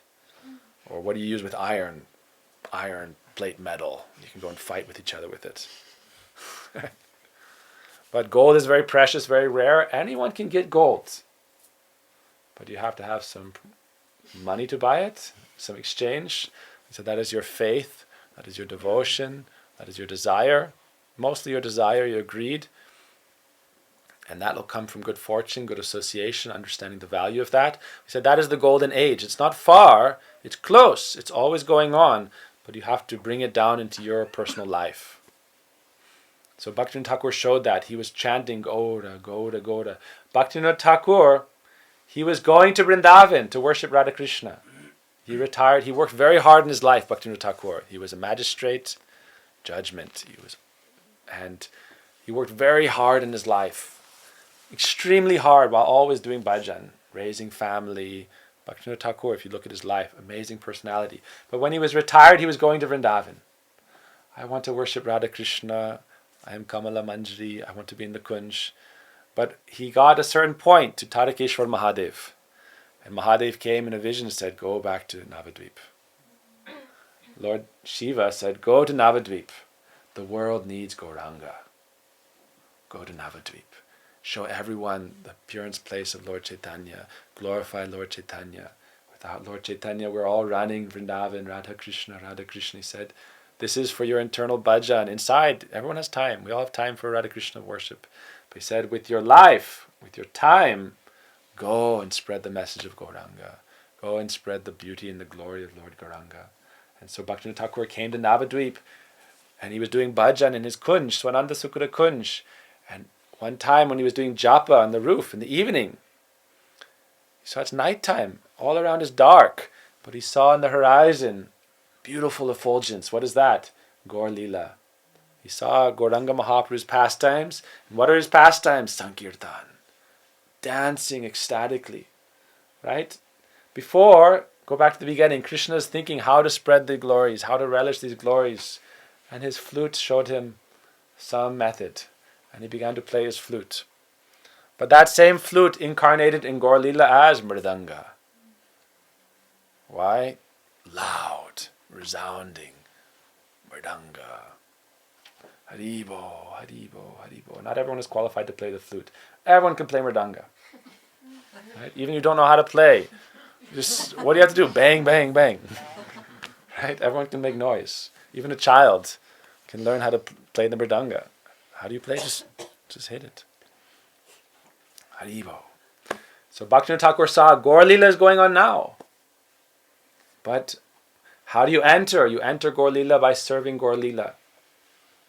Or what do you use with iron? Iron plate metal. You can go and fight with each other with it. But gold is very precious, very rare. Anyone can get gold. But you have to have some money to buy it, some exchange. So that is your faith, that is your devotion, that is your desire. Mostly your desire, your greed. And that will come from good fortune, good association, understanding the value of that. We said that is the golden age. It's not far, it's close, it's always going on, but you have to bring it down into your personal life. So Bhaktivinoda Thakur showed that. He was chanting Gaura, Gaura, Gaura. Bhaktivinoda Thakur, he was going to Vrindavan to worship Radha Krishna. He retired. He worked very hard in his life, Bhaktivinoda Thakur. He was a magistrate, judgment. He worked very hard in his life, extremely hard, while always doing bhajan, raising family. Bhaktivinoda Thakur, if you look at his life, amazing personality. But when he was retired, he was going to Vrindavan. I want to worship Radha Krishna. I am Kamala Manjari. I want to be in the Kunj. But he got a certain point to Tarakeshwar Mahadev. And Mahadev came in a vision and said, go back to Navadvip. Lord Shiva said, go to Navadvip. The world needs Gauranga. Go to Navadvip. Show everyone the appearance place of Lord Chaitanya. Glorify Lord Chaitanya. Without Lord Chaitanya, we're all running Vrindavan, Radha Krishna, Radha Krishna. He said, this is for your internal bhajan. Inside, everyone has time. We all have time for Radha Krishna worship. But he said, with your life, with your time, go and spread the message of Gauranga. Go and spread the beauty and the glory of Lord Gauranga. And so Bhaktivinoda Thakur came to Navadvip, and he was doing bhajan in his Kunj, Swananda Sukura Kunj. And one time when he was doing japa on the roof in the evening, he saw it's nighttime, all around is dark, but he saw on the horizon beautiful effulgence. What is that? Gaur-lila. He saw Gauranga Mahaprabhu's pastimes. And what are his pastimes? Sankirtan. Dancing ecstatically. Right? Before, go back to the beginning, Krishna is thinking how to spread the glories, how to relish these glories. And his flute showed him some method. And he began to play his flute. But that same flute incarnated in Gaur-lila as mridanga. Why? Loud, resounding mridanga. Haribo, Haribo, Haribo. Not everyone is qualified to play the flute. Everyone can play mridanga. Right? Even if you don't know how to play, just what do you have to do? Bang, bang, bang. Right? Everyone can make noise. Even a child can learn how to play the mridanga. How do you play? Just hit it. Haribo. So Bhaktivinoda Thakur saw Gaur-lila is going on now. But how do you enter? You enter Gaur-lila by serving Gaur-lila.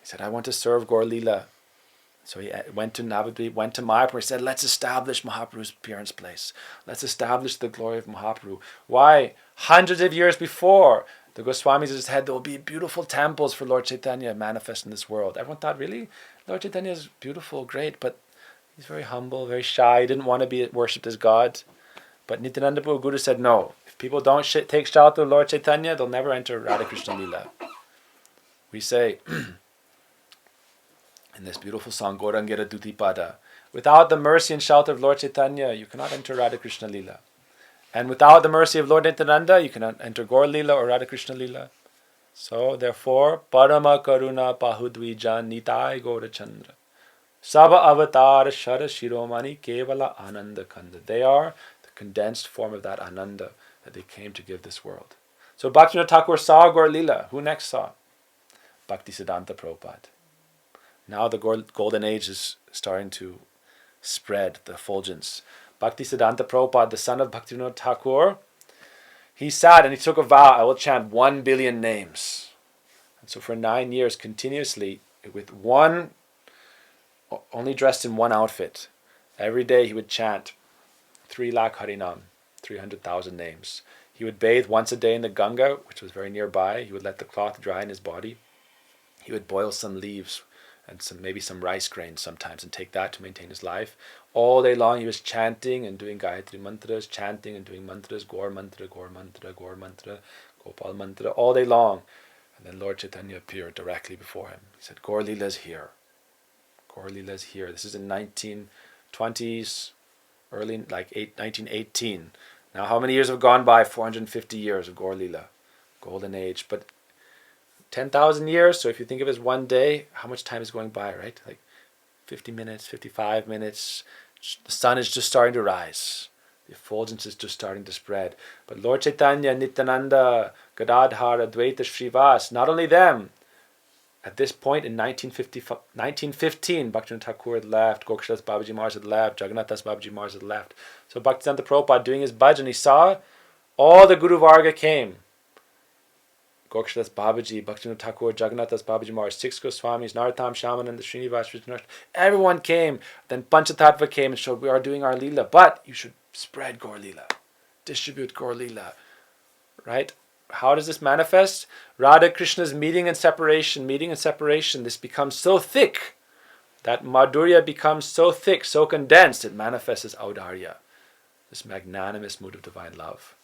He said, I want to serve Gaur-lila. So he went to Navadvip, went to Mahaprabhu. He said, let's establish Mahaprabhu's appearance place. Let's establish the glory of Mahaprabhu. Why? Hundreds of years before, the Goswamis had said there will be beautiful temples for Lord Chaitanya manifest in this world. Everyone thought, really? Lord Chaitanya is beautiful, great, but he's very humble, very shy. He didn't want to be worshipped as God. But Nityananda Prabhu Guru said, no. If people don't take shelter of Lord Chaitanya, they'll never enter Radha Krishna Lila. We say, in this beautiful song, Gauranga Dutipada, without the mercy and shelter of Lord Chaitanya, you cannot enter Radha Krishna Lila. And without the mercy of Lord Nityananda, you cannot enter Gaur Lila or Radha Krishna Lila. So, therefore, Parama Karuna Pahudvijan Nitai Gaura Chandra. Saba Avatar Shara Shiromani Kevala Ananda Kanda. They are the condensed form of that Ananda that they came to give this world. So, Bhaktivinoda Thakur saw Gaur Lila. Who next saw? Bhaktisiddhanta Prabhupada. Now the golden age is starting to spread, the effulgence. Bhaktisiddhanta Prabhupada, the son of Bhaktivinoda Thakur, he sat and he took a vow, I will chant 1 billion names. And so for 9 years continuously, with only dressed in one outfit, every day he would chant 3 lakh Harinam, 300,000 names. He would bathe once a day in the Ganga, which was very nearby. He would let the cloth dry in his body. He would boil some leaves and maybe some rice grains sometimes and take that to maintain his life. All day long he was chanting and doing Gayatri mantras, chanting and doing mantras, Gaur mantra, Gaur mantra, Gaur mantra, Gopal mantra, all day long. And then Lord Chaitanya appeared directly before him. He said, Gaur Lila is here. Gaur Lila is here. This is in 1920s, early, 1918. Now how many years have gone by? 450 years of Gaur Lila, golden age. But 10,000 years, so if you think of it as one day, how much time is going by, right? Like 50 minutes, 55 minutes. The sun is just starting to rise. The effulgence is just starting to spread. But Lord Chaitanya, Nityananda, Gadadhar, Advaita, Srivas, not only them. At this point in 1915, Bhaktivinoda Thakur had left, Gokshadas Babaji Maharaj had left, Jagannathas Babaji Maharaj had left. So Bhaktisiddhanta Prabhupada doing his bhajan, he saw all the Guru Varga came. Gokshadas Babaji, Bhaktivinoda Thakur, Jagannathas Babaji Maharaj, 6 Goswamis, Narottam Shamananda, Srinivas, Vishnu. Everyone came. Then Panchatattva came and showed we are doing our Leela, but you should spread Gaur Leela, distribute Gaur Leela, right? How does this manifest? Radha Krishna's meeting and separation. This becomes so thick. That Madhurya becomes so thick, so condensed, it manifests as Audarya, this magnanimous mood of divine love.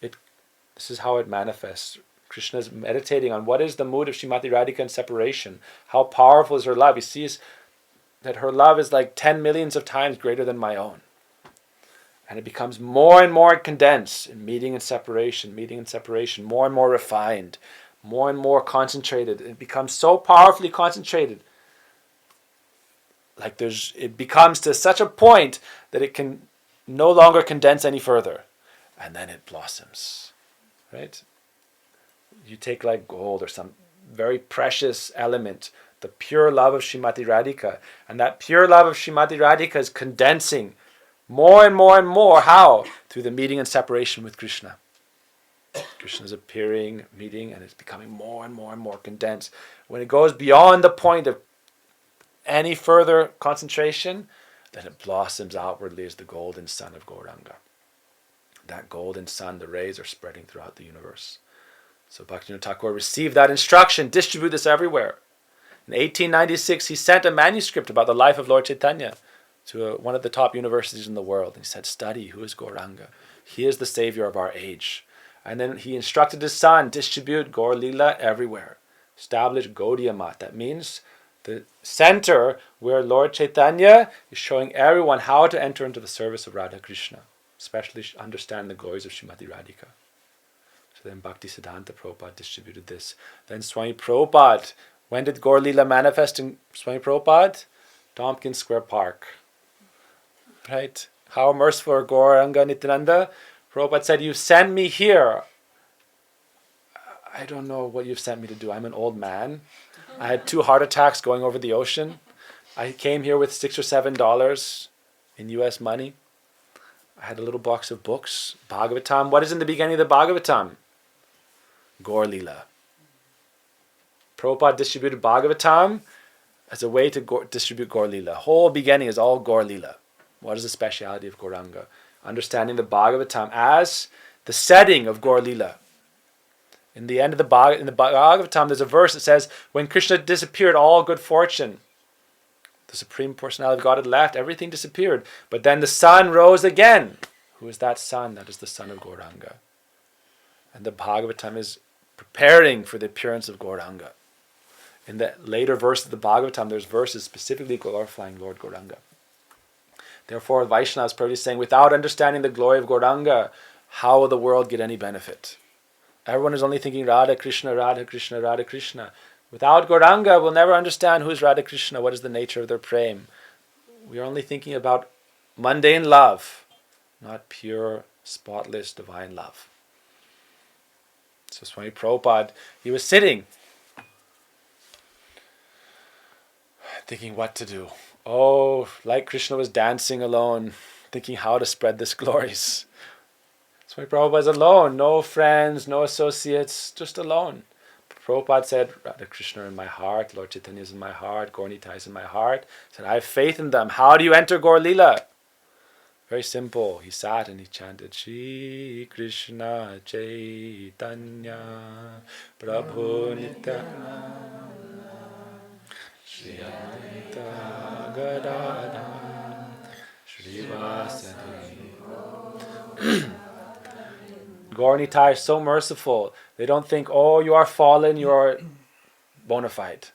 This is how it manifests. Krishna is meditating on what is the mood of Srimati Radhika in separation. How powerful is her love. He sees that her love is like 10 millions of times greater than my own. And it becomes more and more condensed in meeting and separation, more and more refined, more and more concentrated. It becomes so powerfully concentrated. It becomes to such a point that it can no longer condense any further. And then it blossoms. Right? You take like gold or some very precious element, the pure love of Srimati Radhika, and that pure love of Srimati Radhika is condensing more and more and more. How? Through the meeting and separation with Krishna. Krishna is appearing, meeting, and it's becoming more and more and more condensed. When it goes beyond the point of any further concentration, then it blossoms outwardly as the golden sun of Gauranga. That golden sun, the rays are spreading throughout the universe. So Bhaktivinoda Thakur received that instruction, distribute this everywhere. In 1896, he sent a manuscript about the life of Lord Chaitanya to one of the top universities in the world. And he said, study, who is Gauranga? He is the savior of our age. And then he instructed his son, distribute Gaur-lila everywhere. Establish Gaudiya Mat. That means the center where Lord Chaitanya is showing everyone how to enter into the service of Radha Krishna. Especially understand the glories of Srimati Radhika. So then Bhakti Siddhanta Prabhupada distributed this. Then Swami Prabhupada, when did Gaur-lila manifest in Swami Prabhupada? Tompkins Square Park. Right? How merciful are Gauranga Nityananda? Prabhupada said, you send me here. I don't know what you've sent me to do. I'm an old man. I had 2 heart attacks going over the ocean. I came here with $6 or $7 in US money. I had a little box of books. Bhagavatam. What is in the beginning of the Bhagavatam? Gaur-lila. Prabhupada distributed Bhagavatam as a way to distribute Gaur-lila. Whole beginning is all Gaur-lila. What is the speciality of Gauranga? Understanding the Bhagavatam as the setting of Gaur-lila. In the end of the Bhagavatam, there's a verse that says, when Krishna disappeared, all good fortune, the Supreme Personality of God had left, everything disappeared. But then the sun rose again. Who is that sun? That is the sun of Gauranga. And the Bhagavatam is preparing for the appearance of Gauranga. In the later verse of the Bhagavatam, there's verses specifically glorifying Lord Gauranga. Therefore, Vaishnava is probably saying, without understanding the glory of Gauranga, how will the world get any benefit? Everyone is only thinking Radha Krishna, Radha Krishna, Radha Krishna. Without Gauranga, we'll never understand who is Radha Krishna, what is the nature of their prem. We are only thinking about mundane love, not pure, spotless, divine love. So Swami Prabhupada, he was sitting, thinking what to do. Oh, like Krishna was dancing alone, thinking how to spread this glories. Swami Prabhupada is alone, no friends, no associates, just alone. Prabhupada said, Radha Krishna in my heart, Lord Chaitanya is in my heart, Gaur Nitai is in my heart. He said, I have faith in them. How do you enter Gaur-lila? Very simple. He sat and he chanted, Shri Krishna Chaitanya Prabhu Nityananda Shri Advaita Gadadhara Srivasadi. Gaur Nitai is so merciful. They don't think, oh, you are fallen, you are bona fide.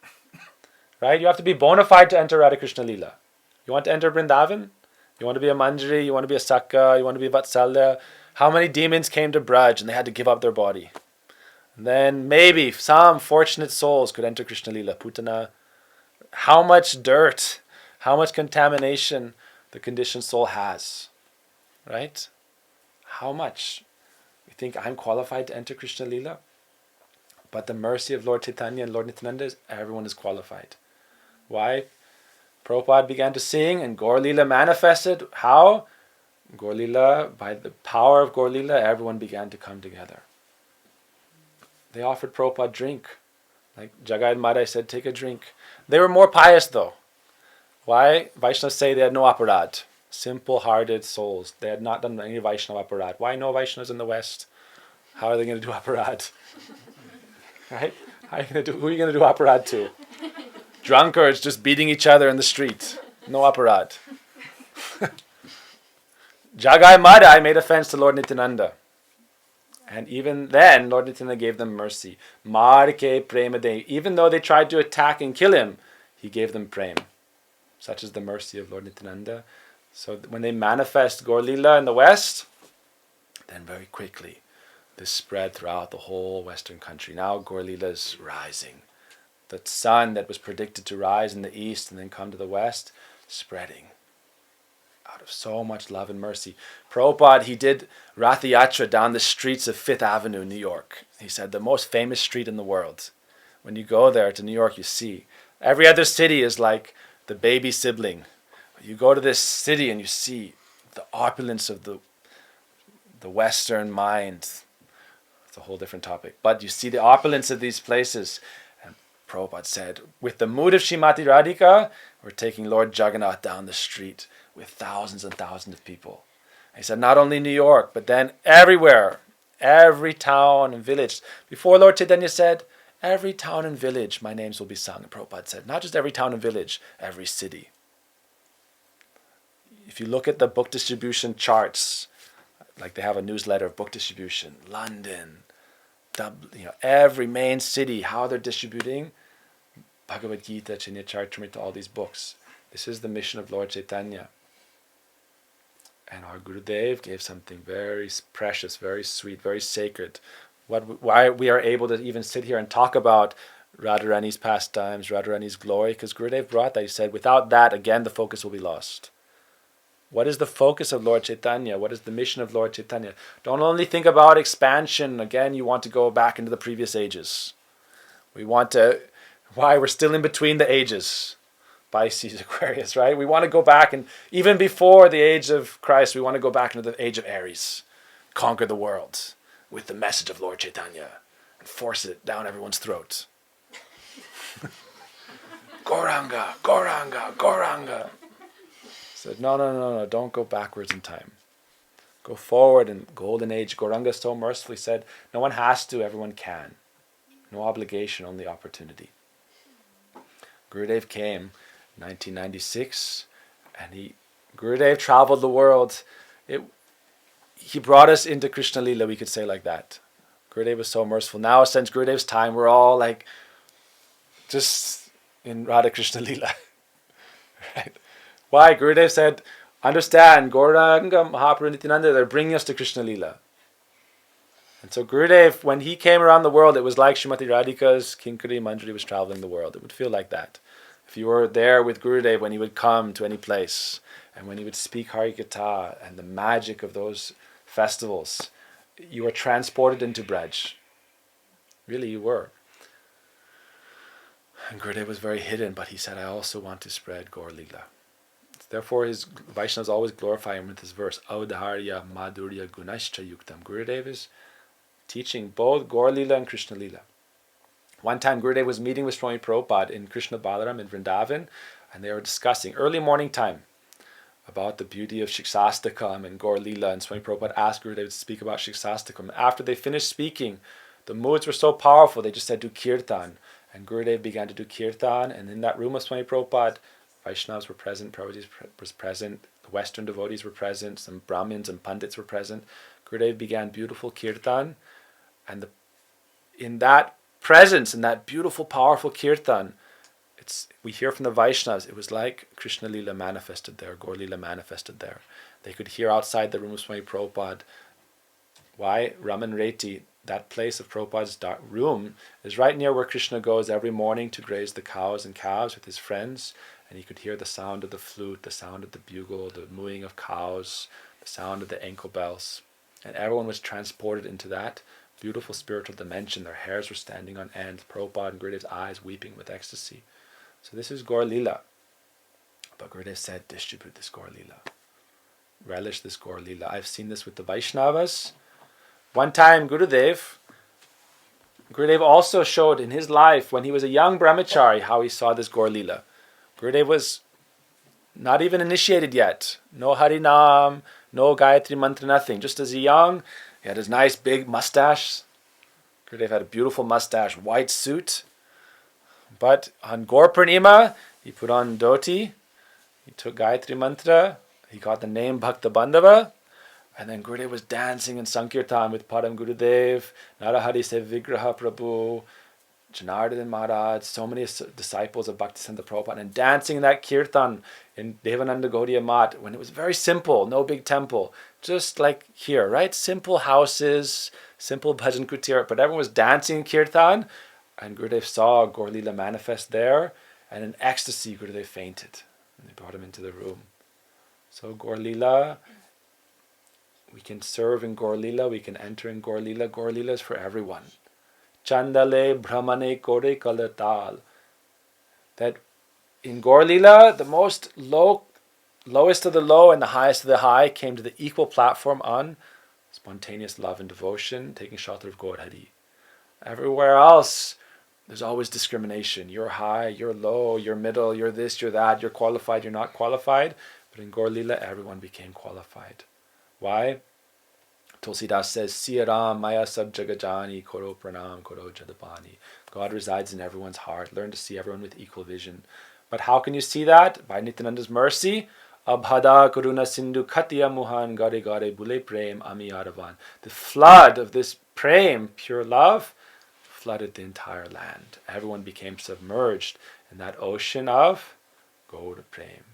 Right? You have to be bona fide to enter Radha Krishna Lila. You want to enter Vrindavan? You want to be a Manjari, you want to be a Sakka, you want to be a Vatsalya. How many demons came to Braj and they had to give up their body? And then maybe some fortunate souls could enter Krishna Lila, Putana. How much dirt, how much contamination the conditioned soul has. Right? How much? You think I'm qualified to enter Krishna Lila? But the mercy of Lord Chaitanya and Lord Nityananda is everyone is qualified. Why? Prabhupada began to sing and Gaur-lila manifested. How? Gaur-lila, by the power of Gaur-lila, everyone began to come together. They offered Prabhupada drink. Like Jagai Madai said, take a drink. They were more pious though. Why? Vaishnavas say they had no aparad. Simple-hearted souls. They had not done any Vaishnava aparad. Why no Vaishnavas in the West? How are they going to do aparad? Right? Who are you going to do aparad to? Drunkards just beating each other in the street. No aparad. Jagai Madai made offense to Lord Nityananda. And even then, Lord Nityananda gave them mercy. Marke premade. Even though they tried to attack and kill him, he gave them prem. Such is the mercy of Lord Nityananda. So when they manifest Gaur-lila in the West, then very quickly this spread throughout the whole Western country. Now Gaur-lila is rising. The sun that was predicted to rise in the East and then come to the West, spreading out of so much love and mercy. Prabhupada, he did Rath Yatra down the streets of Fifth Avenue, New York. He said, the most famous street in the world. When you go there to New York, you see. Every other city is like the baby sibling. You go to this city and you see the opulence of the Western mind. It's a whole different topic. But you see the opulence of these places. And Prabhupada said, with the mood of Srimati Radhika, we're taking Lord Jagannath down the street with thousands and thousands of people. He said, not only New York, but then everywhere, every town and village. Before Lord Chaitanya said, every town and village, my names will be sung. And Prabhupada said, not just every town and village, every city. If you look at the book distribution charts, like they have a newsletter of book distribution, London, every main city, how they're distributing Bhagavad Gita, Chaitanya Charitamrita, all these books. This is the mission of Lord Chaitanya. And our Gurudev gave something very precious, very sweet, very sacred. Why we are able to even sit here and talk about Radharani's pastimes, Radharani's glory, because Gurudev brought that. He said, without that, again, the focus will be lost. What is the focus of Lord Chaitanya? What is the mission of Lord Chaitanya? Don't only think about expansion. Again, you want to go back into the previous ages. We're still in between the ages. Pisces, Aquarius, right? We want to go back, and even before the age of Christ, we want to go back into the age of Aries. Conquer the world with the message of Lord Chaitanya and force it down everyone's throat. Gauranga, Gauranga, Gauranga. Said, no, don't go backwards in time. Go forward in golden age. Gauranga so mercifully said, no one has to, everyone can. No obligation, only opportunity. Gurudev came 1996, and Gurudev traveled the world. He brought us into Krishna Lila, we could say like that. Gurudev was so merciful. Now, since Gurudev's time, we're all like just in Radha Krishna Lila. Right? Why? Gurudev said, understand, Gauranga, Mahaprabhu, Nityananda, they're bringing us to Krishna Lila. And so Gurudev, when he came around the world, it was like Srimati Radhika's Kinkari Manjari was traveling the world. It would feel like that. If you were there with Gurudev when he would come to any place, and when he would speak Harikatha and the magic of those festivals, you were transported into Braj. Really, you were. And Gurudev was very hidden, but he said, I also want to spread Gaur Lila. Therefore, his Vaishnavas always glorify him with this verse, Audharya Madhurya Gunashcha Yuktam. Gurudev is teaching both Gaur Lila and Krishna Lila. One time Gurudev was meeting with Swami Prabhupada in Krishna Balaram in Vrindavan, and they were discussing early morning time about the beauty of Shiksastakam and Gaur Lila, and Swami Prabhupada asked Gurudev to speak about Shiksastakam. After they finished speaking, the moods were so powerful, they just said, do kirtan. And Gurudev began to do kirtan, and in that room of Swami Prabhupada, Vaishnavas were present, Prabhupada was present, the Western devotees were present, some Brahmins and Pandits were present. Gurudev began beautiful kirtan, and in that presence, in that beautiful, powerful kirtan, we hear from the Vaishnavas, it was like Krishna Lila manifested there, Gaur Lila manifested there. They could hear outside the room of Swami Prabhupada. Why? Raman Reti, that place of Prabhupada's room, is right near where Krishna goes every morning to graze the cows and calves with his friends. And he could hear the sound of the flute, the sound of the bugle, the mooing of cows, the sound of the ankle bells. And everyone was transported into that beautiful spiritual dimension. Their hairs were standing on end. Prabhupada and Gurudev's eyes weeping with ecstasy. So this is Gaur Lila. But Gurudev said, distribute this Gaur Lila. Relish this Gaur Lila. I've seen this with the Vaishnavas. One time Gurudev also showed in his life, when he was a young brahmachari, how he saw this Gaur Lila. Gurudev was not even initiated yet. No Harinam, no Gayatri Mantra, nothing. Just as a young He had his nice big mustache. Gurudev had a beautiful mustache, white suit. But on Gaur Purnima, he put on dhoti, he took Gayatri Mantra, he got the name Bhakta Bandhava, and then Gurudev was dancing in Sankirtan with Param Gurudev, Narahari Sev Vigraha Prabhu, Janardhan Maharaj, so many disciples of Bhaktisiddhanta Prabhupada, and dancing in that kirtan in Devananda Gaudiya Mat when it was very simple, no big temple, just like here, right? Simple houses, simple bhajan kutir, but everyone was dancing in kirtan, and Gurudev saw Gaur-lila manifest there, and in ecstasy Gurudev fainted, and they brought him into the room. So Gaur-lila, we can serve in Gaur-lila, we can enter in Gaur-lila. Gaur-lila is for everyone. Chandale Brahmane Kore Kalatal. That in Gaur-lila, the lowest of the low and the highest of the high came to the equal platform on spontaneous love and devotion, taking shelter of Gaur Hari. Everywhere else, there's always discrimination. You're high, you're low, you're middle, you're this, you're that, you're qualified, you're not qualified. But in Gaur-lila, everyone became qualified. Why? Tulsidas says, Siya Ram Maya Sab Jagajani Koro Pranam Koro Jadapani. God resides in everyone's heart. Learn to see everyone with equal vision. But how can you see that? By Nityananda's mercy. Abhada Karuna Sindhu Katya Muhan Gare Gare Bule Prem Ami Aravan. The flood of this prem, pure love, flooded the entire land. Everyone became submerged in that ocean of Gaura Prem.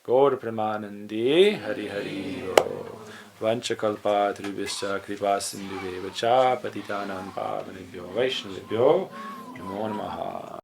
Gaura Premanandi Hari Hari Ho. Vanchakalpa Tribhischa Kripa Sindhu Devacha Patitanam Pavanebhyo Vaishnavebhyo Namo Namaha.